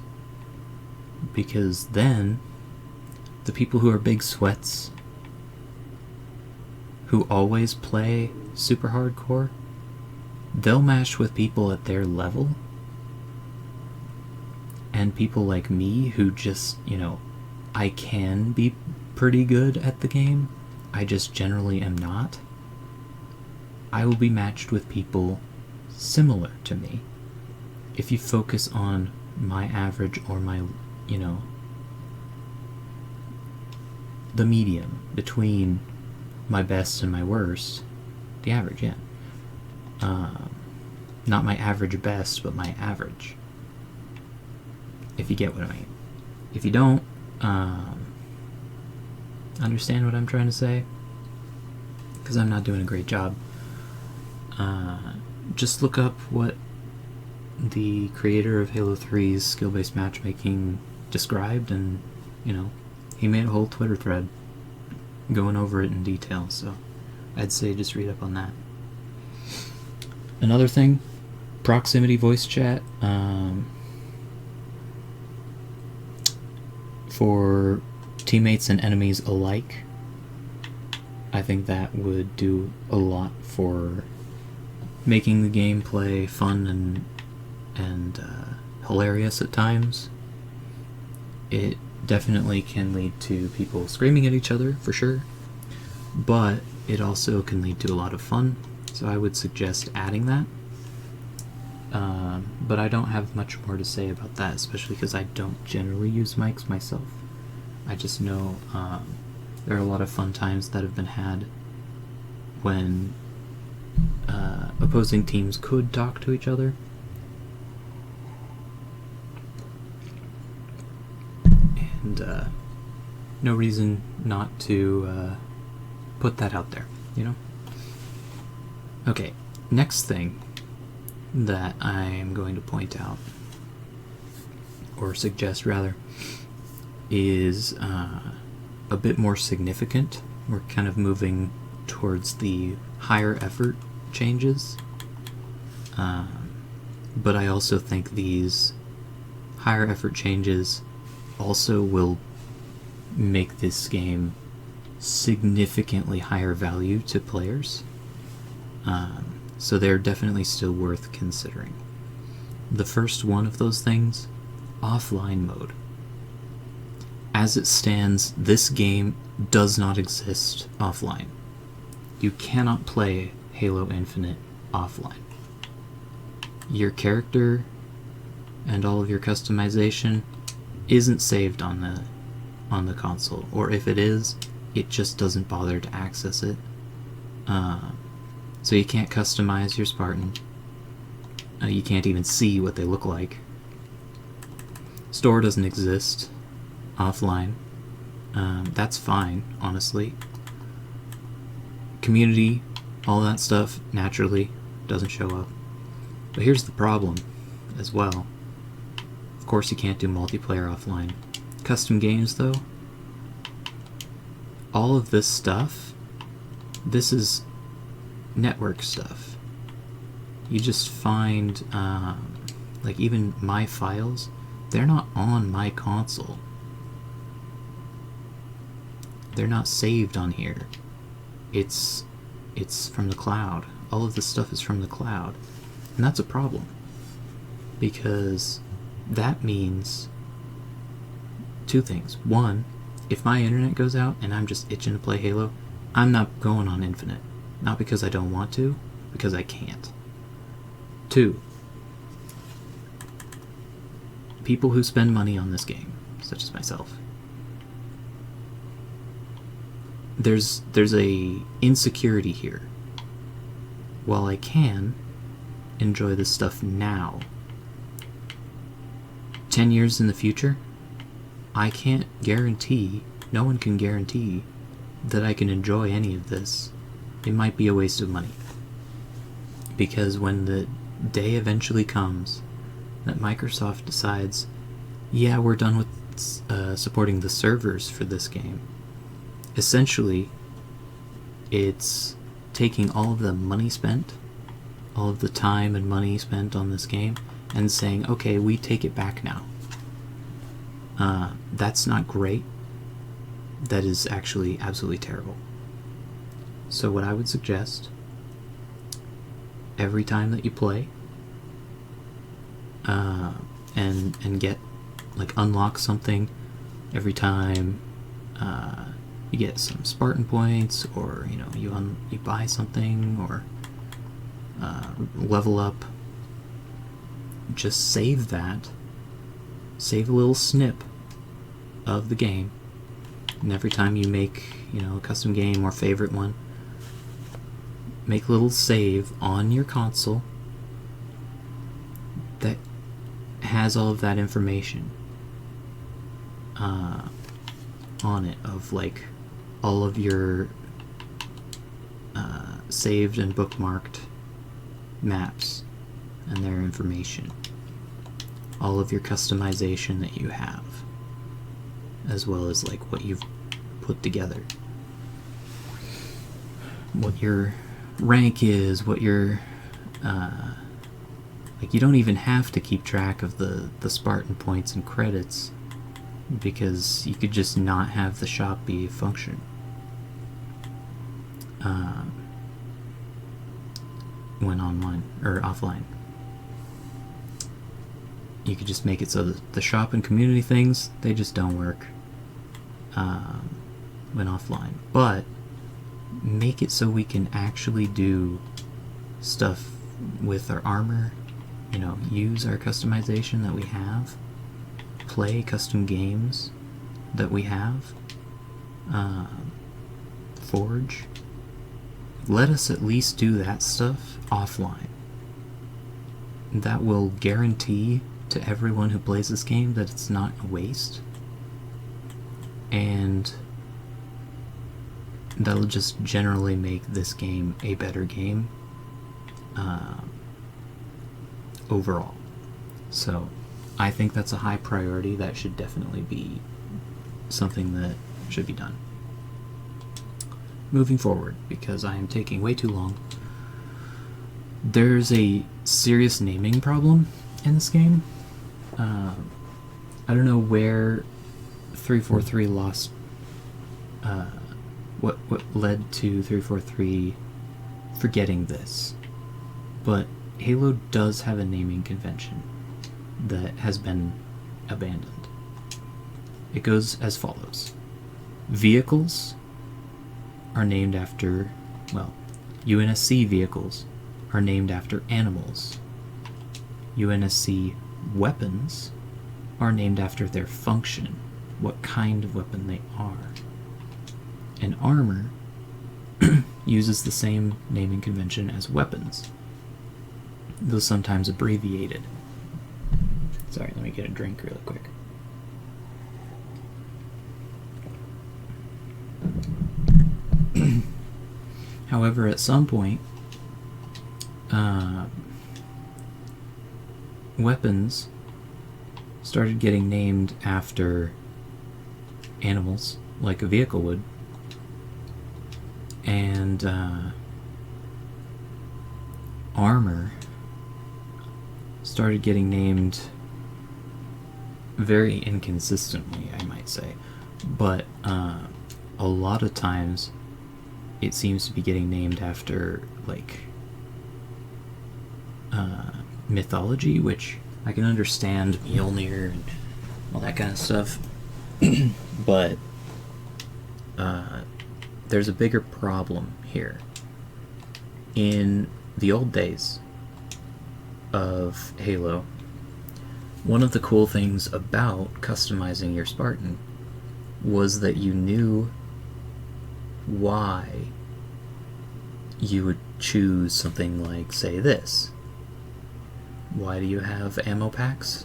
because then the people who are big sweats, who always play super hardcore, they'll match with people at their level, and people like me who just, I can be pretty good at the game, I just generally am not, I will be matched with people similar to me. If you focus on my average or my, the medium between my best and my worst, the average, yeah. Not my average best, but my average. If you get what I mean. If you don't, understand what I'm trying to say, because I'm not doing a great job, just look up what the creator of Halo 3's skill-based matchmaking described, and, he made a whole Twitter thread going over it in detail, so I'd say just read up on that. Another thing, proximity voice chat, for teammates and enemies alike. I think that would do a lot for making the gameplay fun and hilarious at times. It definitely can lead to people screaming at each other, for sure, but it also can lead to a lot of fun, so I would suggest adding that. But I don't have much more to say about that, especially because I don't generally use mics myself. I just know there are a lot of fun times that have been had when opposing teams could talk to each other. And no reason not to put that out there, Okay, next thing that I am going to point out, or suggest rather, is a bit more significant. We're kind of moving towards the higher effort changes, but I also think these higher effort changes also will make this game significantly higher value to players. So they're definitely still worth considering. The first one of those things, offline mode. As it stands, this game does not exist offline. You cannot play Halo Infinite offline. Your character and all of your customization isn't saved on the console, or if it is, it just doesn't bother to access it. So you can't customize your Spartan. You can't even see what they look like. Store doesn't exist offline. That's fine, honestly. Community, all that stuff, naturally doesn't show up. But here's the problem as well. Of course you can't do multiplayer offline. Custom games, though, all of this stuff, this is network stuff. You just find, like even my files, they're not on my console. They're not saved on here. It's from the cloud. All of this stuff is from the cloud. And that's a problem. Because that means two things. One, if my internet goes out and I'm just itching to play Halo, I'm not going on Infinite. Not because I don't want to, because I can't. Two, people who spend money on this game, such as myself, there's a insecurity here. While I can enjoy this stuff now, 10 years in the future, I can't guarantee, no one can guarantee that I can enjoy any of this. It might be a waste of money. Because when the day eventually comes that Microsoft decides, yeah, we're done with supporting the servers for this game, essentially it's taking all of the money spent, all of the time and money spent on this game, and saying, okay, we take it back now. That's not great. That is actually absolutely terrible. So what I would suggest, every time that you play, and get, like, unlock something, every time you get some Spartan points, or you buy something, or level up, just save that. Save a little snip of the game, and every time you make a custom game or favorite one, make a little save on your console that has all of that information on it, of like all of your saved and bookmarked maps and their information, all of your customization that you have, as well as like what you've put together, what your rank is, what your like, you don't even have to keep track of the Spartan points and credits, because you could just not have the shop be a function when online or offline. You could just make it so that the shop and community things, they just don't work when offline. But make it so we can actually do stuff with our armor, use our customization that we have, play custom games that we have, forge. Let us at least do that stuff offline. That will guarantee to everyone who plays this game that it's not a waste, and that'll just generally make this game a better game overall. So I think that's a high priority. That should definitely be something that should be done. Moving forward, because I am taking way too long, there's a serious naming problem in this game. I don't know where 343 lost, what led to 343 forgetting this, but Halo does have a naming convention that has been abandoned. It goes as follows. Vehicles are named after, UNSC vehicles are named after animals. UNSC weapons are named after their function, what kind of weapon they are. And armor uses the same naming convention as weapons, though sometimes abbreviated. Sorry, let me get a drink really quick. However, at some point, weapons started getting named after animals, like a vehicle would, and armor started getting named very inconsistently, I might say, but a lot of times it seems to be getting named after, like, mythology, which I can understand, Mjolnir and all that kind of stuff, but there's a bigger problem here. In the old days of Halo, one of the cool things about customizing your Spartan was that you knew why you would choose something like, say, this. Why do you have ammo packs?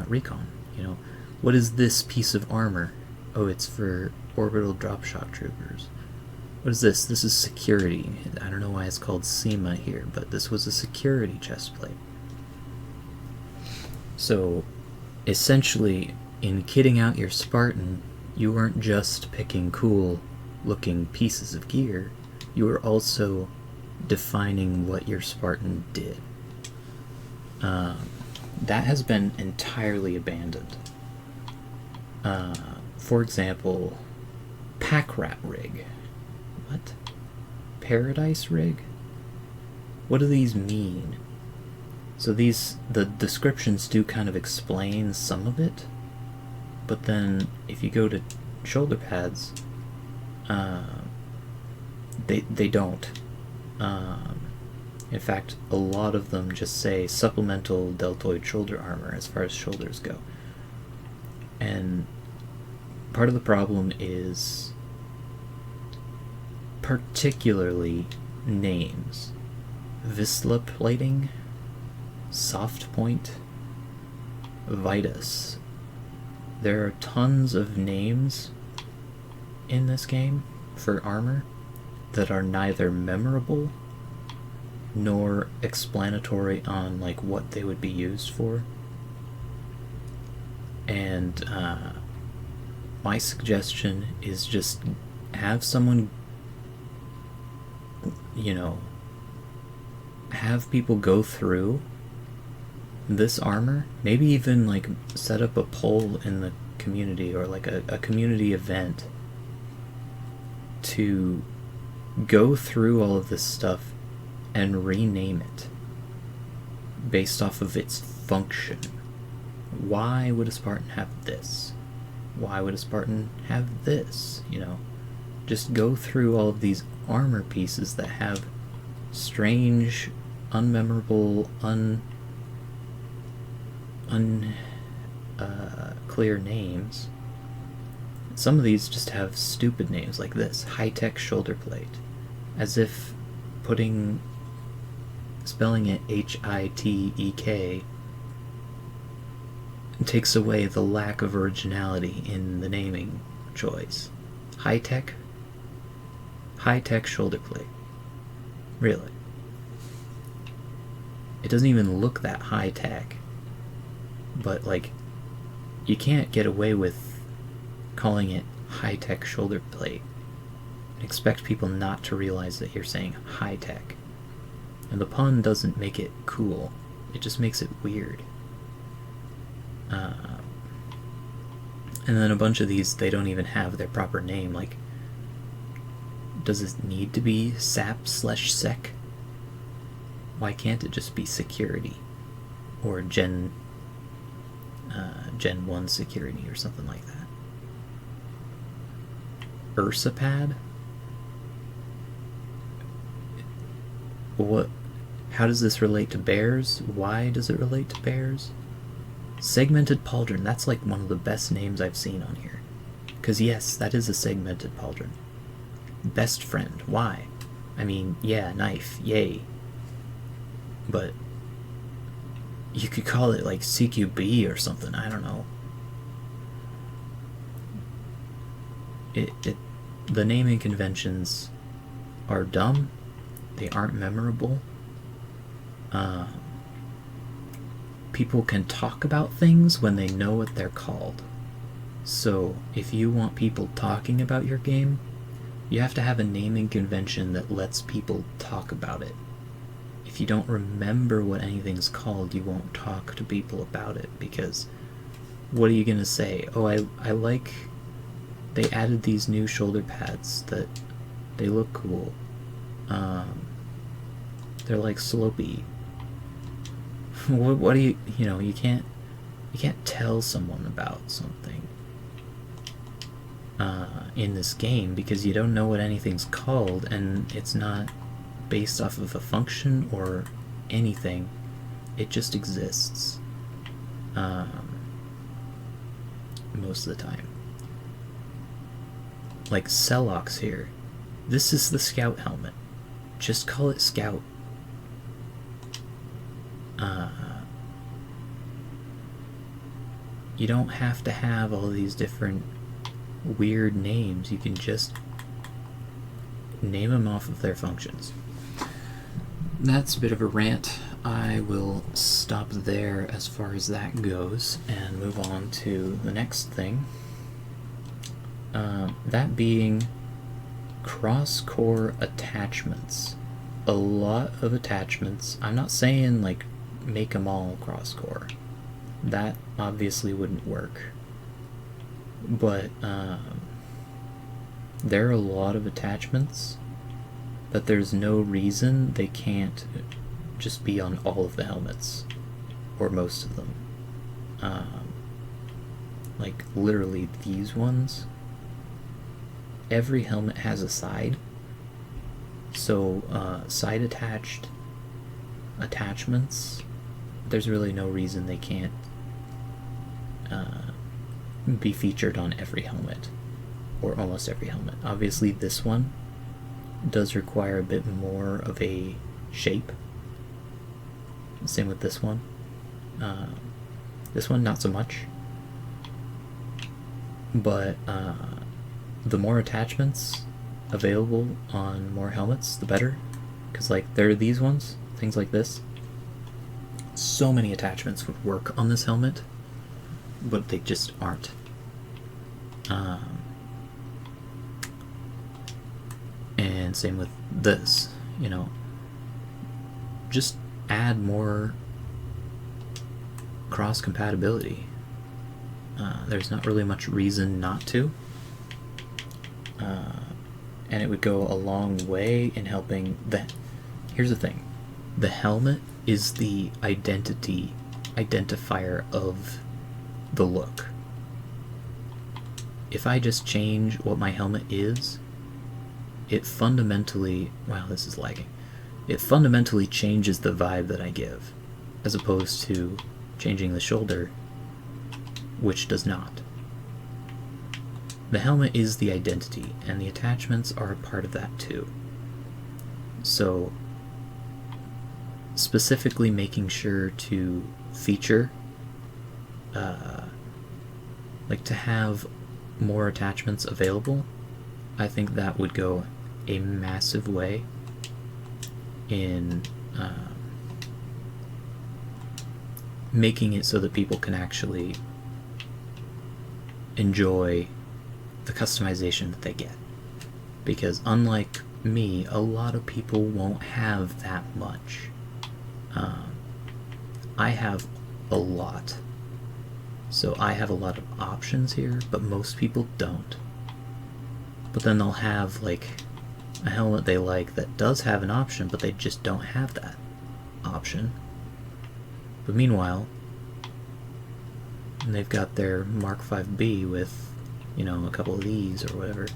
Recon. You know, what is this piece of armor? Oh, it's for orbital drop shock troopers. What is this? This is security. I don't know why it's called SEMA here, but this was a security chestplate. So, essentially, in kitting out your Spartan, you weren't just picking cool looking pieces of gear, you were also defining what your Spartan did. That has been entirely abandoned. For example, Pack Rat Rig. What? Paradise Rig? What do these mean? So the descriptions do kind of explain some of it, but then if you go to shoulder pads, they don't. In fact, a lot of them just say supplemental deltoid shoulder armor as far as shoulders go. And part of the problem is particularly names. Visla plating, soft point, Vitus. There are tons of names in this game for armor that are neither memorable nor explanatory on like what they would be used for. And my suggestion is just have someone, you know, have people go through this armor, maybe even like set up a poll in the community or like a community event to go through all of this stuff and rename it based off of its function. Why would a Spartan have this? Why would a Spartan have this? You know, just go through all of these armor pieces that have strange, unmemorable, clear names. Some of these just have stupid names like this, high-tech shoulder plate, as if spelling it H-I-T-E-K takes away the lack of originality in the naming choice. High-tech shoulder plate. Really. It doesn't even look that high-tech. But, like, you can't get away with calling it high-tech shoulder plate and expect people not to realize that you're saying high-tech. And the pun doesn't make it cool. It just makes it weird. And then a bunch of these, they don't even have their proper name. Like, does it need to be SAP/SEC? Why can't it just be security? Or Gen 1 security or something like that? Ursapad? What? How does this relate to bears? Why does it relate to bears? Segmented pauldron, that's like one of the best names I've seen on here. Because yes, that is a segmented pauldron. Best friend, why? I mean, yeah, knife, yay. But you could call it like CQB or something, I don't know. The naming conventions are dumb, they aren't memorable. People can talk about things when they know what they're called. So if you want people talking about your game, you have to have a naming convention that lets people talk about it. If you don't remember what anything's called, you won't talk to people about it, because what are you gonna say? Oh, I like, they added these new shoulder pads that they look cool. They're like slopey. What do you know, you can't tell someone about something in this game because you don't know what anything's called, and it's not based off of a function or anything. It just exists most of the time. Like Celox here. This is the Scout helmet. Just call it Scout. You don't have to have all these different weird names. You can just name them off of their functions. That's a bit of a rant. I will stop there as far as that goes and move on to the next thing. That being cross-core attachments. A lot of attachments. I'm not saying like make them all cross-core. That obviously wouldn't work. But there are a lot of attachments, but there's no reason they can't just be on all of the helmets, or most of them. Like literally these ones. Every helmet has a side, so side attached attachments, there's really no reason they can't be featured on every helmet, or almost every helmet. Obviously this one does require a bit more of a shape. Same with this one. This one not so much, but the more attachments available on more helmets, the better. Because like there are these ones, things like this. So many attachments would work on this helmet, but they just aren't. And same with this, you know. Just add more cross compatibility. There's not really much reason not to. And it would go a long way in helping that. Here's the thing. The helmet is the identifier of the look. If I just change what my helmet is, it fundamentally, wow, this is lagging. It fundamentally changes the vibe that I give, as opposed to changing the shoulder, which does not. The helmet is the identity, and the attachments are a part of that too. So, specifically making sure to feature, like to have more attachments available, I think that would go a massive way in making it so that people can actually enjoy the customization that they get. Because unlike me, a lot of people won't have that much. I have a lot. So I have a lot of options here, but most people don't. But then they'll have like a helmet they like that does have an option, but they just don't have that option. But meanwhile, they've got their Mark 5B with, you know, a couple of these or whatever.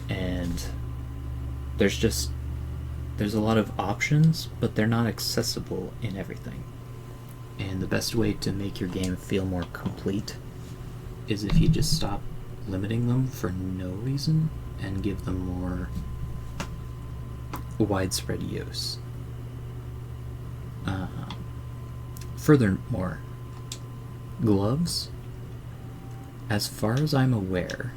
And there's a lot of options, but they're not accessible in everything. And the best way to make your game feel more complete is if you just stop limiting them for no reason and give them more widespread use. Furthermore, gloves, as far as I'm aware,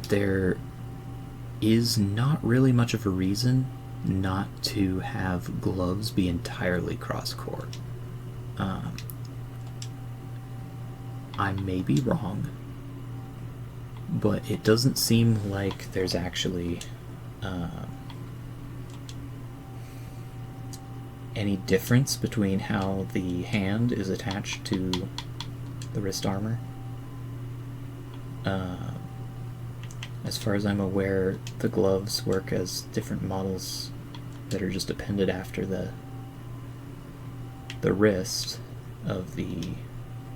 there is not really much of a reason not to have gloves be entirely cross-core. I may be wrong, but it doesn't seem like there's actually any difference between how the hand is attached to the wrist armor. As far as I'm aware, the gloves work as different models that are just appended after the wrist of the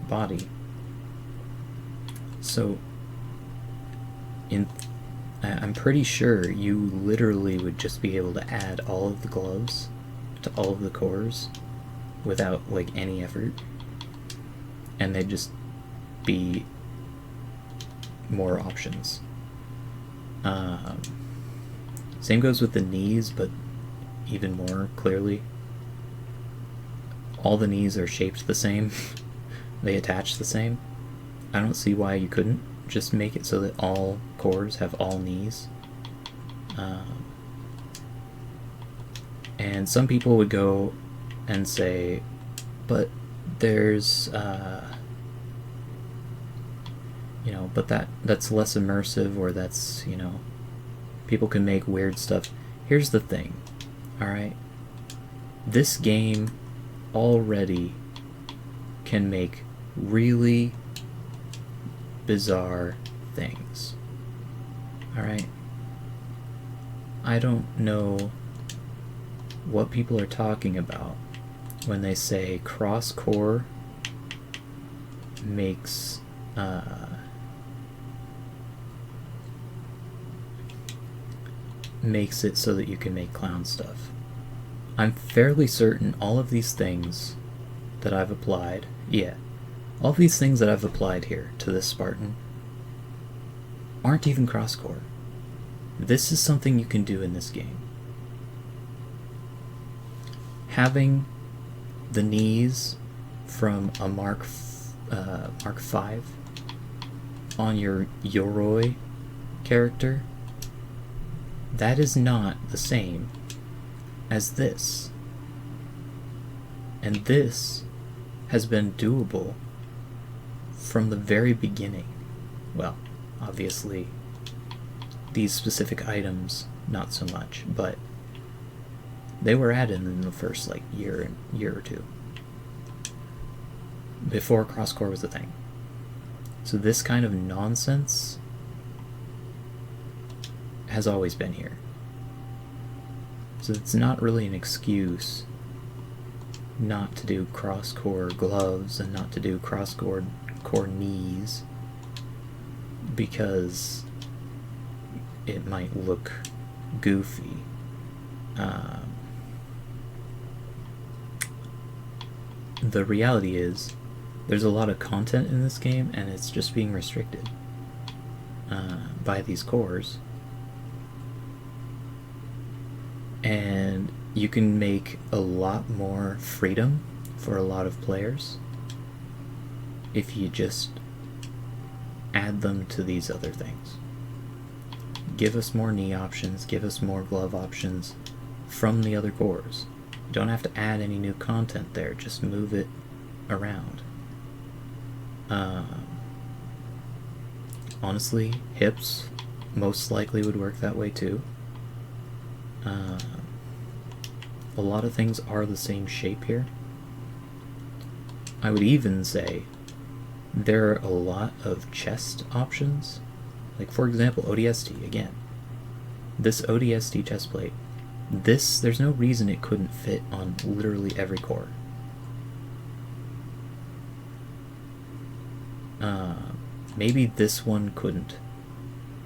body. So, I'm pretty sure you literally would just be able to add all of the gloves to all of the cores without like any effort, and they'd just be more options. Same goes with the knees, but even more clearly. All the knees are shaped the same. They attach the same. I don't see why you couldn't just make it so that all cores have all knees. And some people would go and say, but there's but that's less immersive, or that's, people can make weird stuff. Here's the thing, alright? This game already can make really bizarre things, alright? I don't know what people are talking about when they say cross-core makes it so that you can make clown stuff. I'm fairly certain all of these things that I've applied, all of these things that I've applied here to this Spartan aren't even cross-core. This is something you can do in this game. Having the knees from a Mark V on your Yoroi character, that is not the same as this. And this has been doable from the very beginning. Well, obviously, these specific items, not so much, but they were added in the first year or two, before cross-core was a thing. So this kind of nonsense has always been here. So it's not really an excuse not to do cross-core gloves and not to do cross-core knees, because it might look goofy. The reality is, there's a lot of content in this game, and it's just being restricted by these cores. And you can make a lot more freedom for a lot of players if you just add them to these other things. Give us more knee options, give us more glove options from the other cores. You don't have to add any new content there, just move it around. Honestly, hips most likely would work that way too. A lot of things are the same shape here. I would even say there are a lot of chest options. Like, for example, ODST, again. This ODST chest plate, there's no reason it couldn't fit on literally every core. Maybe this one couldn't,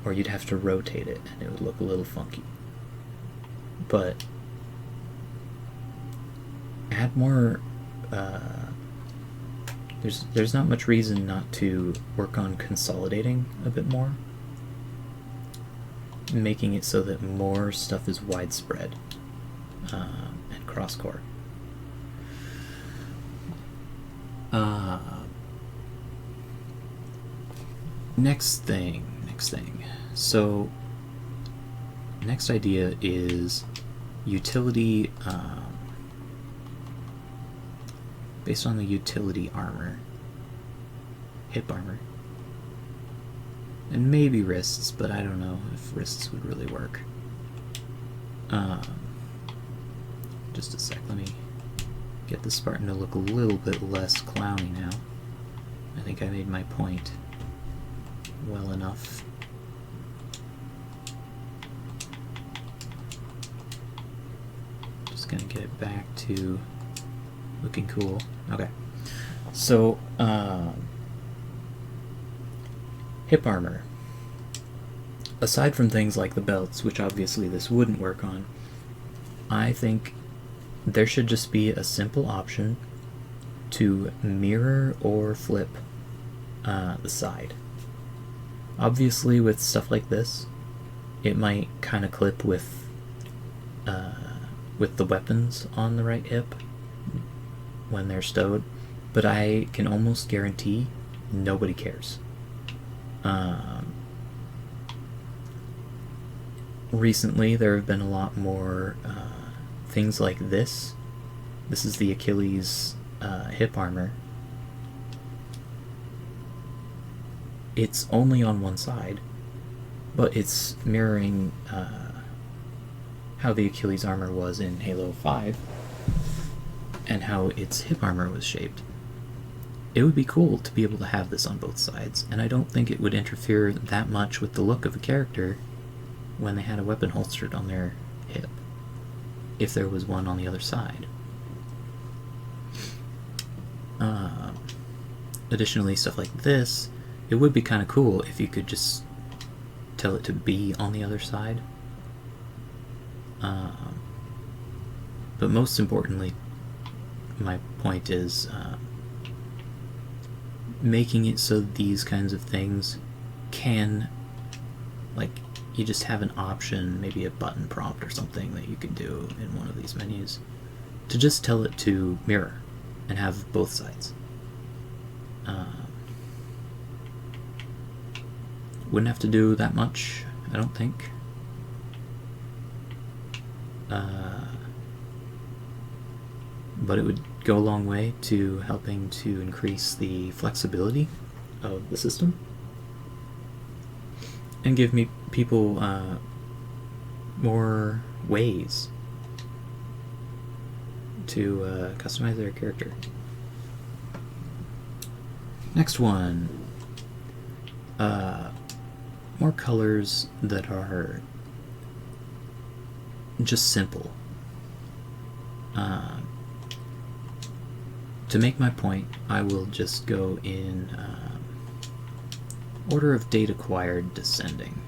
or you'd have to rotate it and it would look a little funky. But add more. There's not much reason not to work on consolidating a bit more, making it so that more stuff is widespread and cross-core. Next thing. So, next idea is utility, based on the utility armor, hip armor, and maybe wrists, but I don't know if wrists would really work. Just a sec, let me get the Spartan to look a little bit less clowny now. I think I made my point well enough. Just gonna get it back to looking cool. Okay, so hip armor. Aside from things like the belts, which obviously this wouldn't work on, I think there should just be a simple option to mirror or flip the side. Obviously, with stuff like this, it might kind of clip with the weapons on the right hip when they're stowed, but I can almost guarantee nobody cares. Recently, there have been a lot more things like this. This is the Achilles hip armor. It's only on one side, but it's mirroring how the Achilles armor was in Halo 5 and how its hip armor was shaped. It would be cool to be able to have this on both sides, and I don't think it would interfere that much with the look of a character when they had a weapon holstered on their hip, if there was one on the other side. Additionally, stuff like this, it would be kind of cool if you could just tell it to be on the other side. But most importantly, my point is making it so these kinds of things can, like, you just have an option, maybe a button prompt or something that you can do in one of these menus, to just tell it to mirror and have both sides. Wouldn't have to do that much, I don't think. But it would go a long way to helping to increase the flexibility of the system and give people more ways to customize their character. Next one. More colors that are just simple. To make my point, I will just go in order of date acquired descending.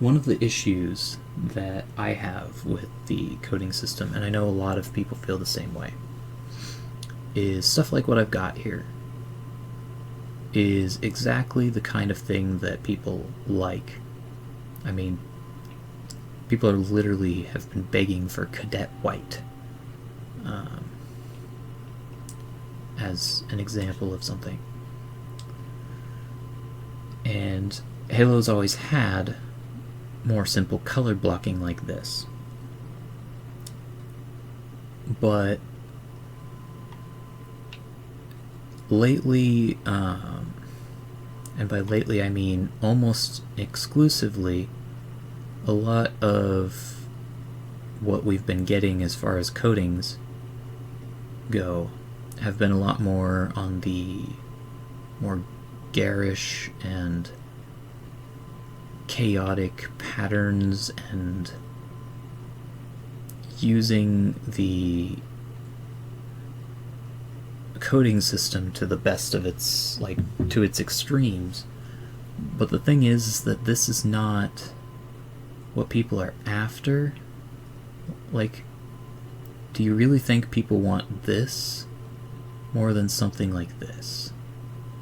One of the issues that I have with the coding system, and I know a lot of people feel the same way, is stuff like what I've got here is exactly the kind of thing that people like. I mean, people are literally have been begging for Cadet White as an example of something. And Halo's always had more simple color blocking like this. But lately, and by lately I mean almost exclusively, a lot of what we've been getting as far as coatings go have been a lot more on the more garish and chaotic patterns and using the coding system to the best of its, like, to its extremes. But the thing is that this is not what people are after. Like, do you really think people want this more than something like this?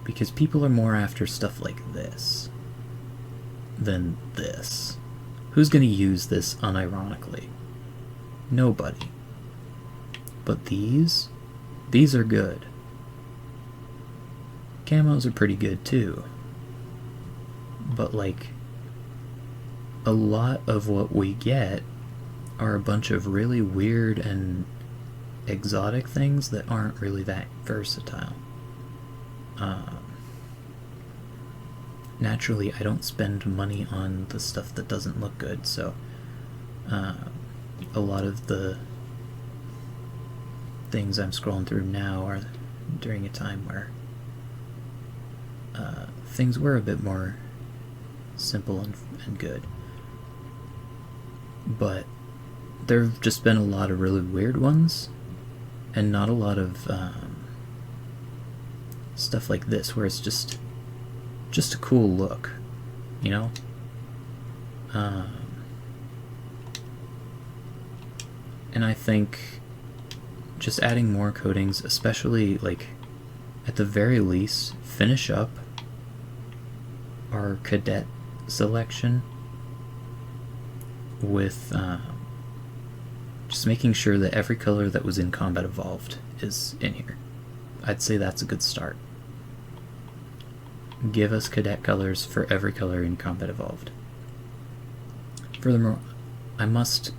Because people are more after stuff like this than this. Who's going to use this unironically? Nobody. But these are good. Camos are pretty good too. But like, a lot of what we get are a bunch of really weird and exotic things that aren't really that versatile. Naturally, I don't spend money on the stuff that doesn't look good, so a lot of the things I'm scrolling through now are during a time where things were a bit more simple and good. But there have just been a lot of really weird ones, and not a lot of stuff like this, where it's just a cool look, you know? And I think just adding more coatings, especially, like, at the very least, finish up our cadet selection with just making sure that every color that was in Combat Evolved is in here. I'd say that's a good start. Give us cadet colors for every color in Combat Evolved. Furthermore, I must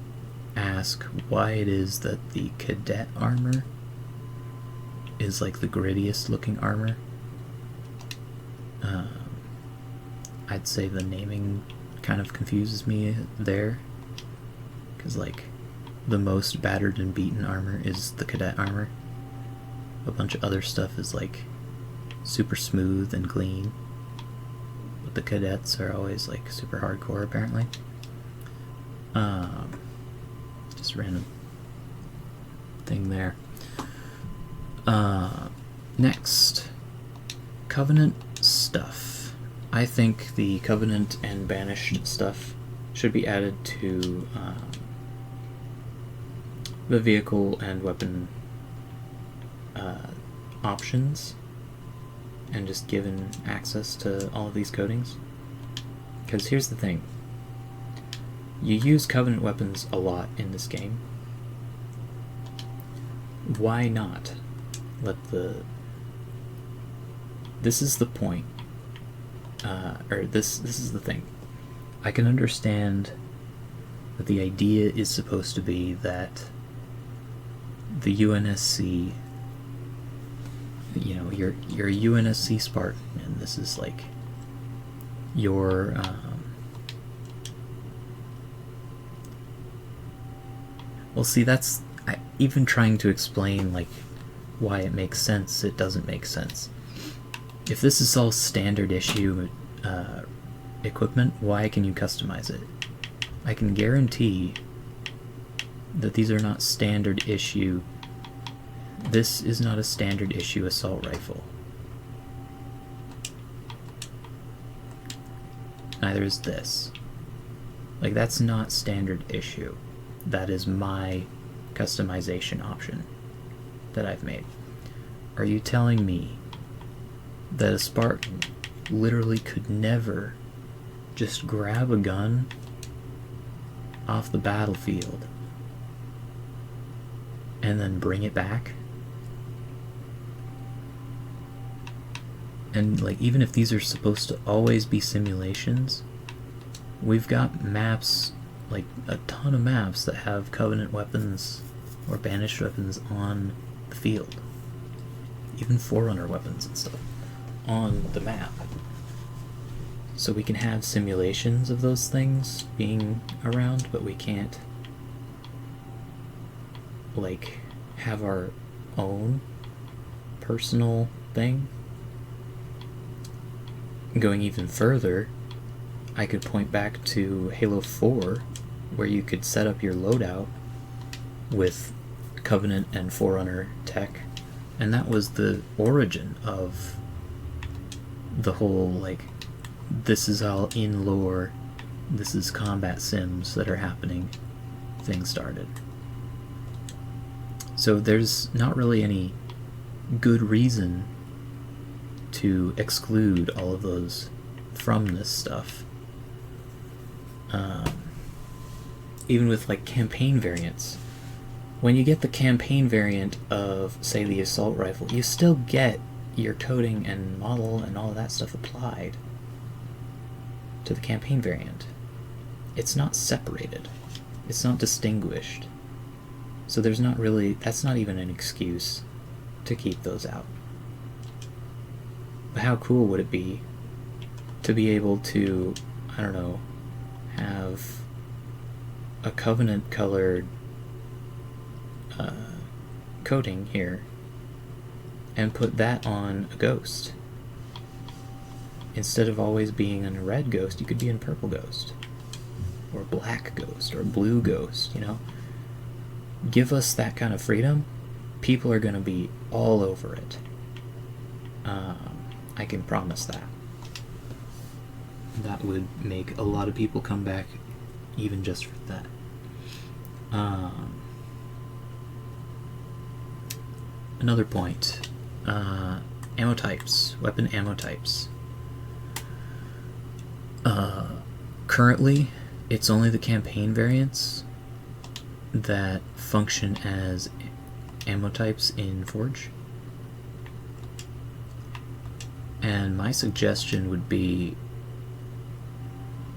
ask why it is that the cadet armor is like the grittiest looking armor. I'd say the naming kind of confuses me there, because like the most battered and beaten armor is the cadet armor. A bunch of other stuff is like super smooth and clean, but the cadets are always like super hardcore apparently. Just random thing there. Next, Covenant stuff. I think the Covenant and Banished stuff should be added to the vehicle and weapon options, and just given access to all of these coatings. Because here's the thing. You use Covenant weapons a lot in this game. Why not let the... This is the point. Or this is the thing. I can understand that the idea is supposed to be that the UNSC, you know, you're a UNSC Spartan, and this is like your well, see, that's even trying to explain like why it makes sense. It doesn't make sense. If this is all standard issue equipment, why can you customize it? I can guarantee that these are not standard issue. This is not a standard issue assault rifle. Neither is this. Like, that's not standard issue. That is my customization option that I've made. Are you telling me that a Spartan literally could never just grab a gun off the battlefield and then bring it back? And like, even if these are supposed to always be simulations, we've got maps, like a ton of maps that have Covenant weapons or Banished weapons on the field. Even Forerunner weapons and stuff on the map. So we can have simulations of those things being around, but we can't like have our own personal thing. Going even further, I could point back to Halo 4, where you could set up your loadout with Covenant and Forerunner tech, and that was the origin of the whole, like, this is all in lore, this is combat sims that are happening, thing started. So there's not really any good reason to exclude all of those from this stuff. Even with like campaign variants, when you get the campaign variant of, say, the assault rifle, you still get your coding and model and all of that stuff applied to the campaign variant. It's not separated. It's not distinguished. So there's not really, that's not even an excuse to keep those out. But how cool would it be to be able to, I don't know, have a Covenant colored coating here and put that on a ghost. Instead of always being in a red ghost, you could be in purple ghost, or black ghost, or blue ghost, you know? Give us that kind of freedom, people are going to be all over it. I can promise that. That would make a lot of people come back even just for that. Another point, ammo types, weapon ammo types. Currently, it's only the campaign variants that function as ammo types in Forge. And my suggestion would be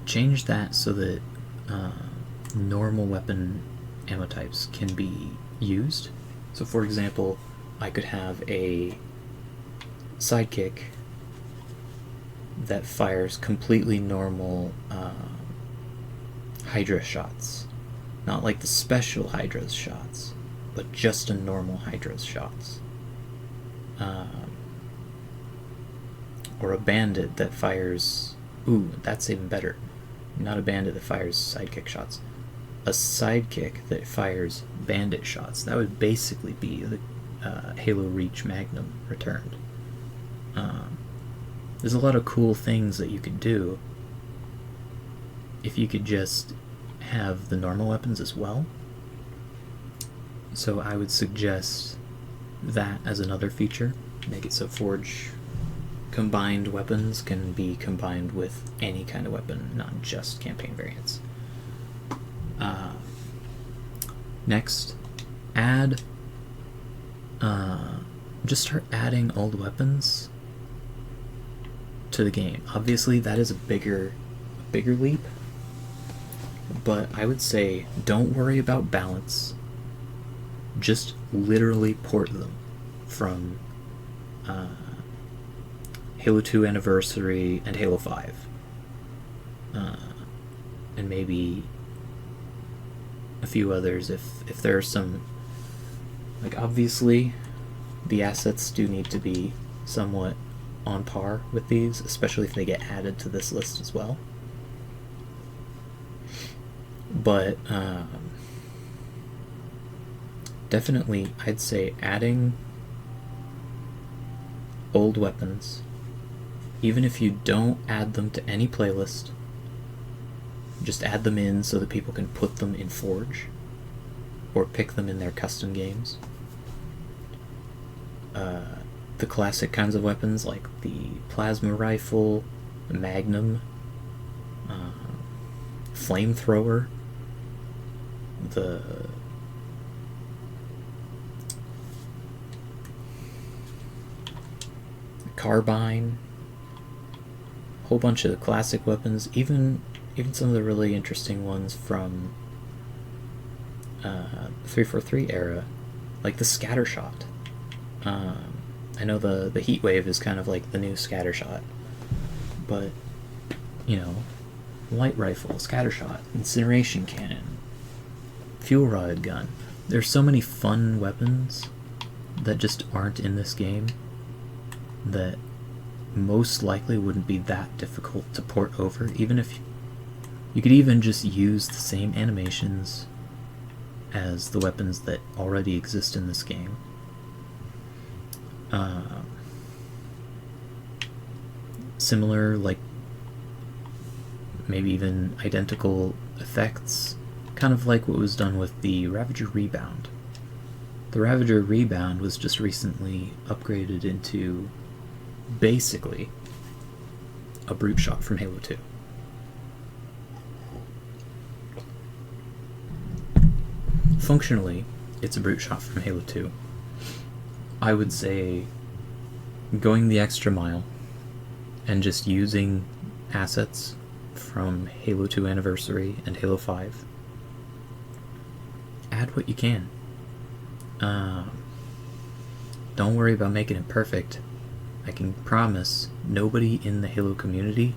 change that so that normal weapon ammo types can be used. So for example, I could have a sidekick that fires completely normal Hydra shots. Not like the special Hydra's shots, but just a normal Hydra's shots. Or a bandit that fires... Ooh, that's even better. Not a bandit that fires sidekick shots. A sidekick that fires bandit shots. That would basically be the Halo Reach Magnum returned. There's a lot of cool things that you could do if you could just have the normal weapons as well. So I would suggest that as another feature. Make it so Forge combined weapons can be combined with any kind of weapon, not just campaign variants. Next, add... just start adding old weapons to the game. Obviously, that is a bigger leap, but I would say don't worry about balance. Just literally port them from Halo 2 Anniversary and Halo 5. And maybe a few others if there are some... Like, obviously, the assets do need to be somewhat on par with these, especially if they get added to this list as well. But definitely, I'd say adding old weapons, even if you don't add them to any playlist, just add them in so that people can put them in Forge or pick them in their custom games. The classic kinds of weapons like the plasma rifle, the magnum, flamethrower, the carbine, a whole bunch of the classic weapons, even some of the really interesting ones from 343 era, like the scattershot. I know the heat wave is kind of like the new scattershot, but you know, light rifle, scattershot, incineration cannon, fuel rod gun. There's so many fun weapons that just aren't in this game that most likely wouldn't be that difficult to port over, even if you could even just use the same animations as the weapons that already exist in this game. Similar, like maybe even identical effects, kind of like what was done with the Ravager Rebound. The Ravager Rebound was just recently upgraded into basically a brute shot from Halo 2. Functionally, it's a brute shot from Halo 2. I would say going the extra mile and just using assets from Halo 2 Anniversary and Halo 5. Add what you can. Don't worry about making it perfect. I can promise nobody in the Halo community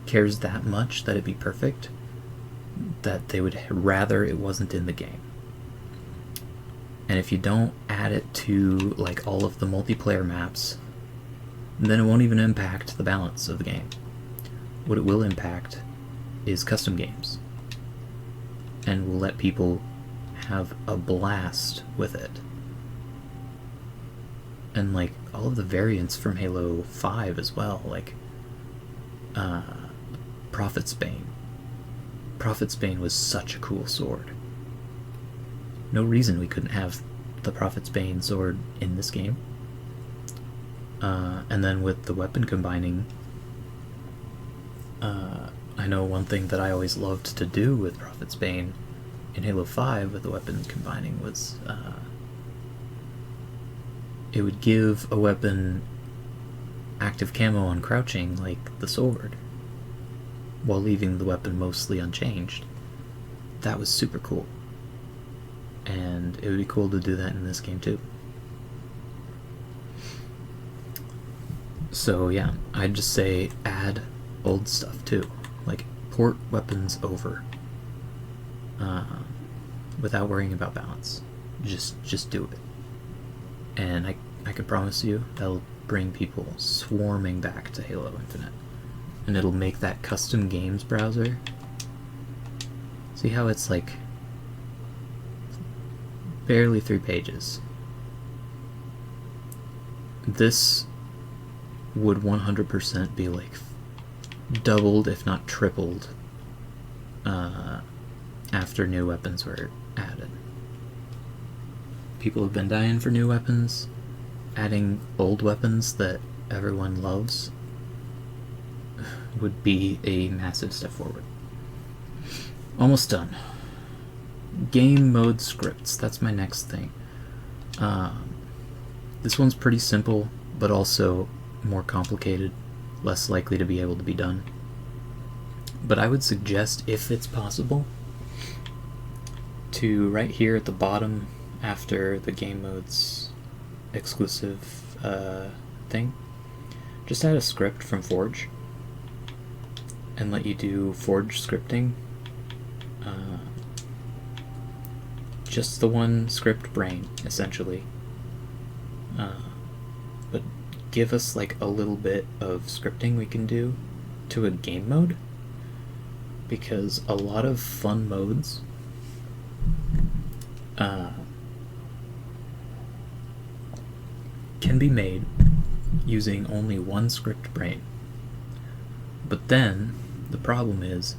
cares that much that it be perfect that they would rather it wasn't in the game. And if you don't add it to like all of the multiplayer maps, then it won't even impact the balance of the game. What it will impact is custom games, and will let people have a blast with it. And like all of the variants from Halo 5 as well, like Prophet's Bane. Prophet's Bane was such a cool sword. No reason we couldn't have the Prophet's Bane sword in this game. And then with the weapon combining, I know one thing that I always loved to do with Prophet's Bane in Halo 5 with the weapon combining was it would give a weapon active camo on crouching like the sword, while leaving the weapon mostly unchanged. That was super cool. And it would be cool to do that in this game too. So yeah, I'd just say add old stuff too. Like port weapons over. Without worrying about balance. Just do it. And I can promise you that'll bring people swarming back to Halo Infinite. And it'll make that custom games browser. See how it's like barely 3 pages. This would 100% be like doubled, if not tripled, after new weapons were added. People have been dying for new weapons. Adding old weapons that everyone loves would be a massive step forward. Almost done. Gamemode scripts, that's my next thing. This one's pretty simple, but also more complicated, less likely to be able to be done. But I would suggest, if it's possible, to right here at the bottom, after the game mode's exclusive thing, just add a script from Forge and let you do Forge scripting. Just the one script brain, essentially. But give us like a little bit of scripting we can do to a game mode, because a lot of fun modes can be made using only one script brain. But then the problem is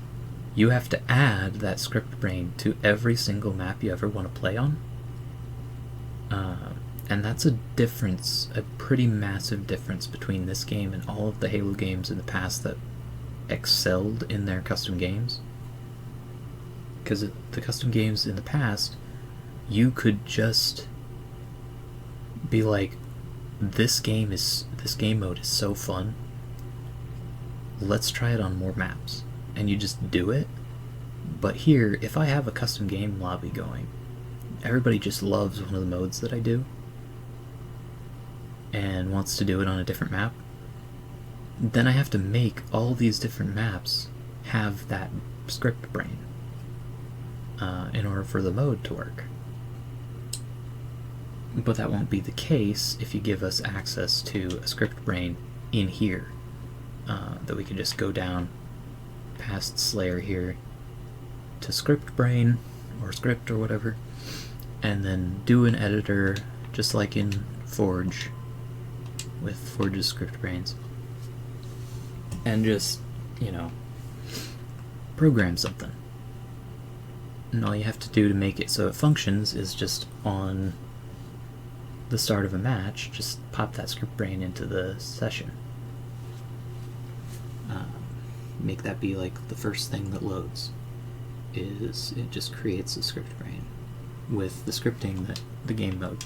you have to add that script brain to every single map you ever want to play on. And that's a difference, a pretty massive difference between this game and all of the Halo games in the past that excelled in their custom games. Because the custom games in the past, you could just be like, this game mode is so fun, let's try it on more maps, and you just do it. But here, if I have a custom game lobby going, everybody just loves one of the modes that I do and wants to do it on a different map, then I have to make all these different maps have that script brain in order for the mode to work. But that won't be the case if you give us access to a script brain in here, that we can just go down past Slayer here to script brain or script or whatever, and then do an editor just like in Forge with Forge's script brains, and just, you know, program something. And all you have to do to make it so it functions is just on the start of a match, just pop that script brain into the session. Make that be like the first thing that loads. Is it just creates a script brain with the scripting that the game mode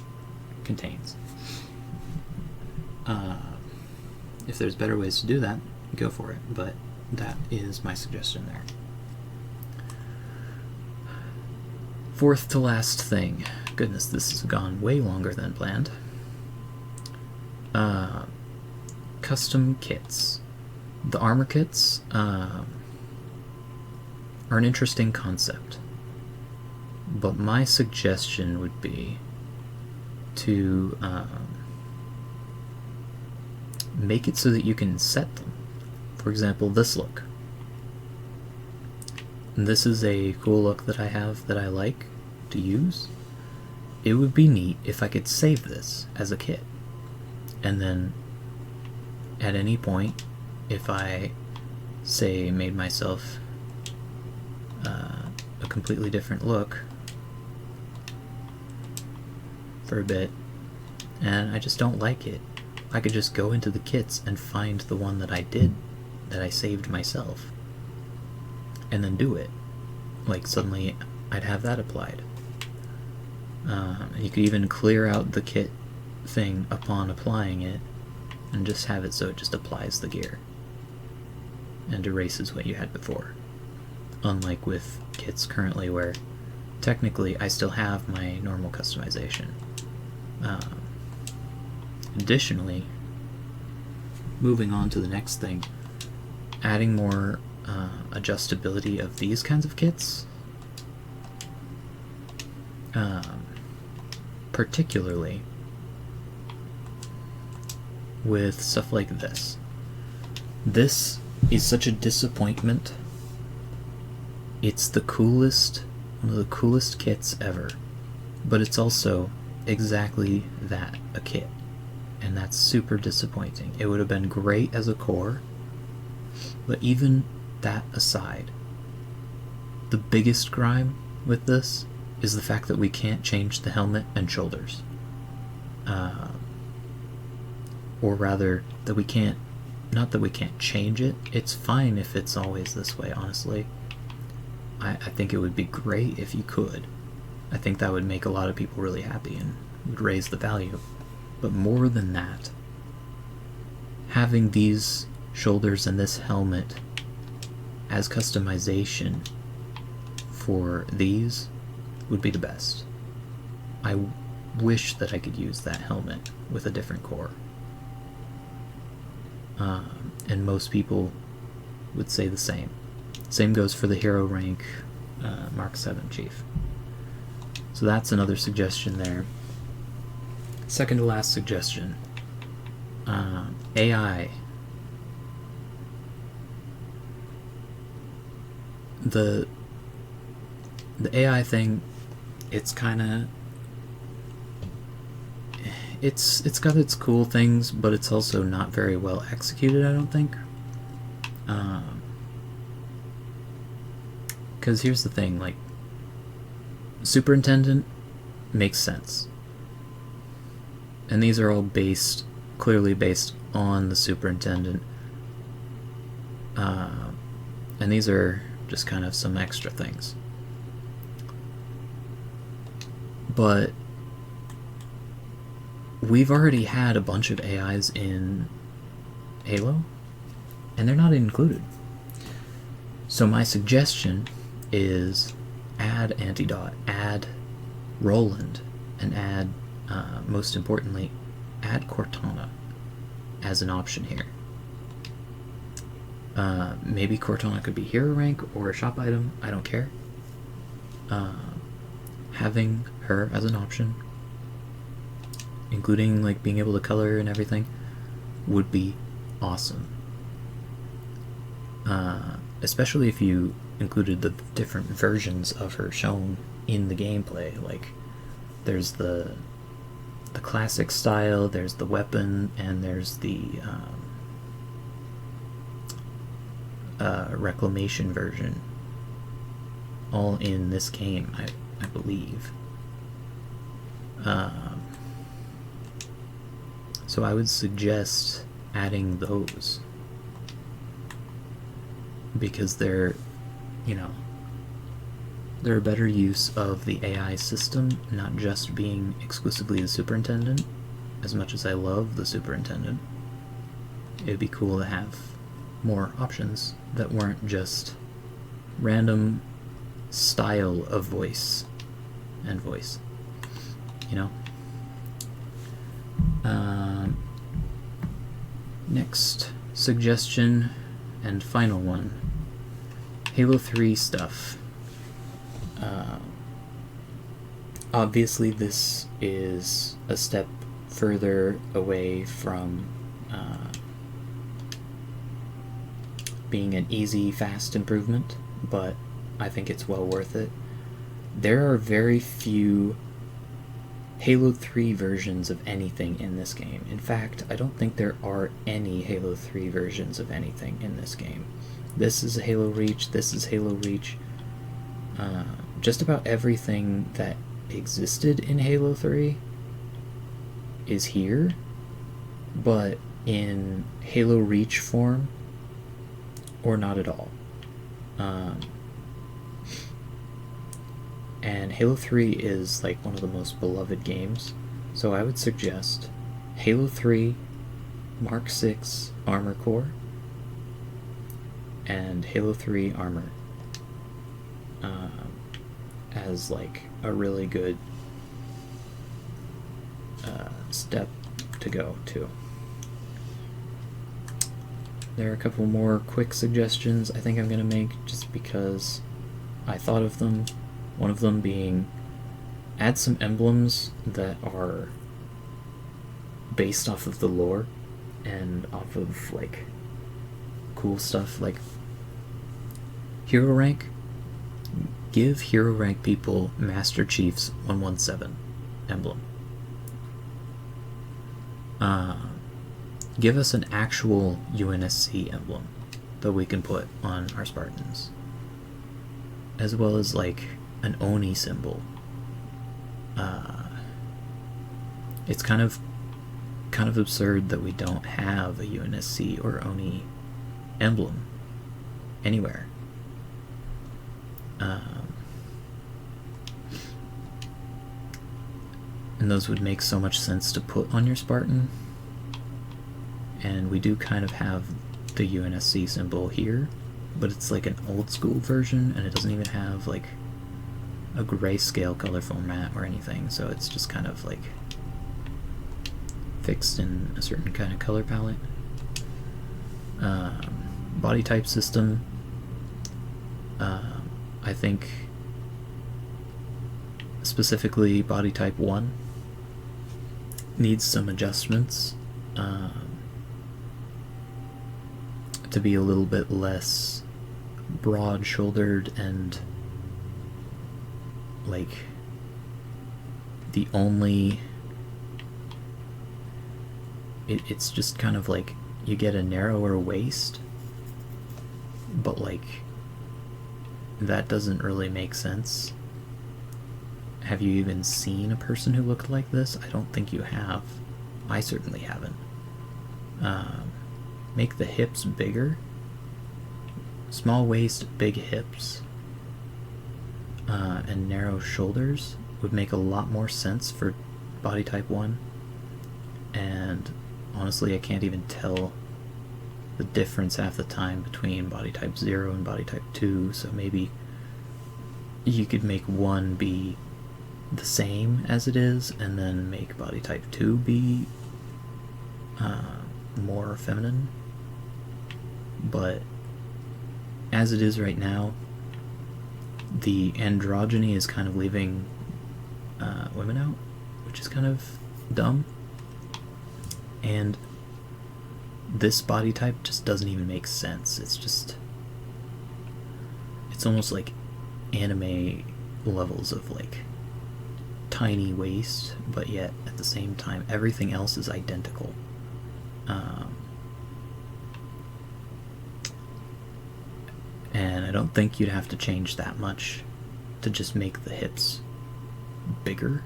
contains. If there's better ways to do that, go for it, but that is my suggestion there. Fourth to last thing. Goodness, this has gone way longer than planned. Custom kits. The armor kits are an interesting concept, but my suggestion would be to make it so that you can set them. For example, this look. This is a cool look that I have that I like to use. It would be neat if I could save this as a kit, and then at any point, if I, say, made myself a completely different look for a bit, and I just don't like it, I could just go into the kits and find the one that I saved myself, and then do it. Like, suddenly I'd have that applied. You could even clear out the kit thing upon applying it, and just have it so it just applies the gear and erases what you had before. Unlike with kits currently, where technically I still have my normal customization. Additionally, moving on to the next thing, adding more adjustability of these kinds of kits, particularly with stuff like this. This is such a disappointment. It's the coolest, one of the coolest kits ever, but it's also exactly that, a kit, and that's super disappointing. It would have been great as a core, but even that aside, the biggest grime with this is the fact that we can't change the helmet and shoulders. Or rather, that we can't, not that we can't change it, it's fine if it's always this way, honestly. I think it would be great if you could. I think that would make a lot of people really happy and would raise the value. But more than that, having these shoulders and this helmet as customization for these would be the best. I wish that I could use that helmet with a different core. And most people would say the same. Same goes for the hero rank Mark 7 Chief. So that's another suggestion there. Second to last suggestion. AI. The AI thing, it's kinda, it's got its cool things, but it's also not very well executed, I don't think. Because here's the thing, like, Superintendent makes sense. And these are all clearly based on the Superintendent. And these are just kind of some extra things. But we've already had a bunch of AIs in Halo, and they're not included. So my suggestion is add Antidot, add Roland, and add, most importantly, add Cortana as an option here. Maybe Cortana could be hero rank or a shop item, I don't care. Having her as an option, including like being able to color and everything, would be awesome. Especially if you included the different versions of her shown in the gameplay. Like, there's the classic style, there's the weapon, and there's the reclamation version all in this game, I believe. So I would suggest adding those, because they're, you know, they're a better use of the AI system, not just being exclusively the superintendent. As much as I love the superintendent, it would be cool to have more options that weren't just random style of voice and voice, you know? Next suggestion and final one, Halo 3 stuff. Obviously this is a step further away from being an easy, fast improvement, but I think it's well worth it. There are very few Halo 3 versions of anything in this game. In fact, I don't think there are any Halo 3 versions of anything in this game. This is Halo Reach, this is Halo Reach. Just about everything that existed in Halo 3 is here, but in Halo Reach form, or not at all. And Halo 3 is like one of the most beloved games, so I would suggest Halo 3, Mark 6 Armor Core, and Halo 3 Armor as like a really good step to go to. There are a couple more quick suggestions I think I'm going to make just because I thought of them. One of them being add some emblems that are based off of the lore and off of like cool stuff, like hero rank. Give hero rank people Master Chief's 117 emblem. Give us an actual UNSC emblem that we can put on our Spartans, as well as like an Oni symbol. It's kind of absurd that we don't have a UNSC or Oni emblem anywhere. And those would make so much sense to put on your Spartan. And we do kind of have the UNSC symbol here, but it's like an old school version, and it doesn't even have like a grayscale color format or anything, so it's just kind of like fixed in a certain kind of color palette. Body type system, I think specifically body type 1 needs some adjustments to be a little bit less broad-shouldered and like the only it's just kind of like you get a narrower waist, but like that doesn't really make sense. Have you even seen a person who looked like this? I don't think you have. I certainly haven't. Make the hips bigger. Small waist, big hips, and narrow shoulders would make a lot more sense for body type 1. And honestly, I can't even tell the difference half the time between body type 0 and body type 2, so maybe you could make one be the same as it is, and then make body type 2 be more feminine. But as it is right now, the androgyny is kind of leaving women out, which is kind of dumb. And this body type just doesn't even make sense. It's almost like anime levels of like tiny waist, but yet at the same time everything else is identical. And I don't think you'd have to change that much to just make the hips bigger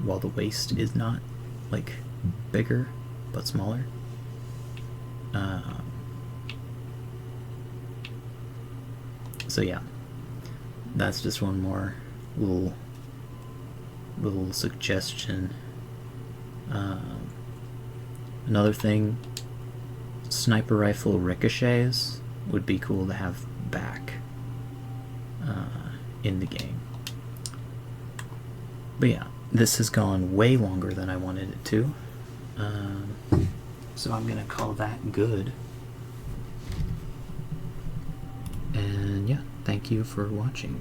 while the waist is not like bigger but smaller. So yeah, that's just one more little suggestion. Another thing, sniper rifle ricochets would be cool to have back in the game. But yeah, this has gone way longer than I wanted it to. So I'm gonna call that good. And yeah, thank you for watching.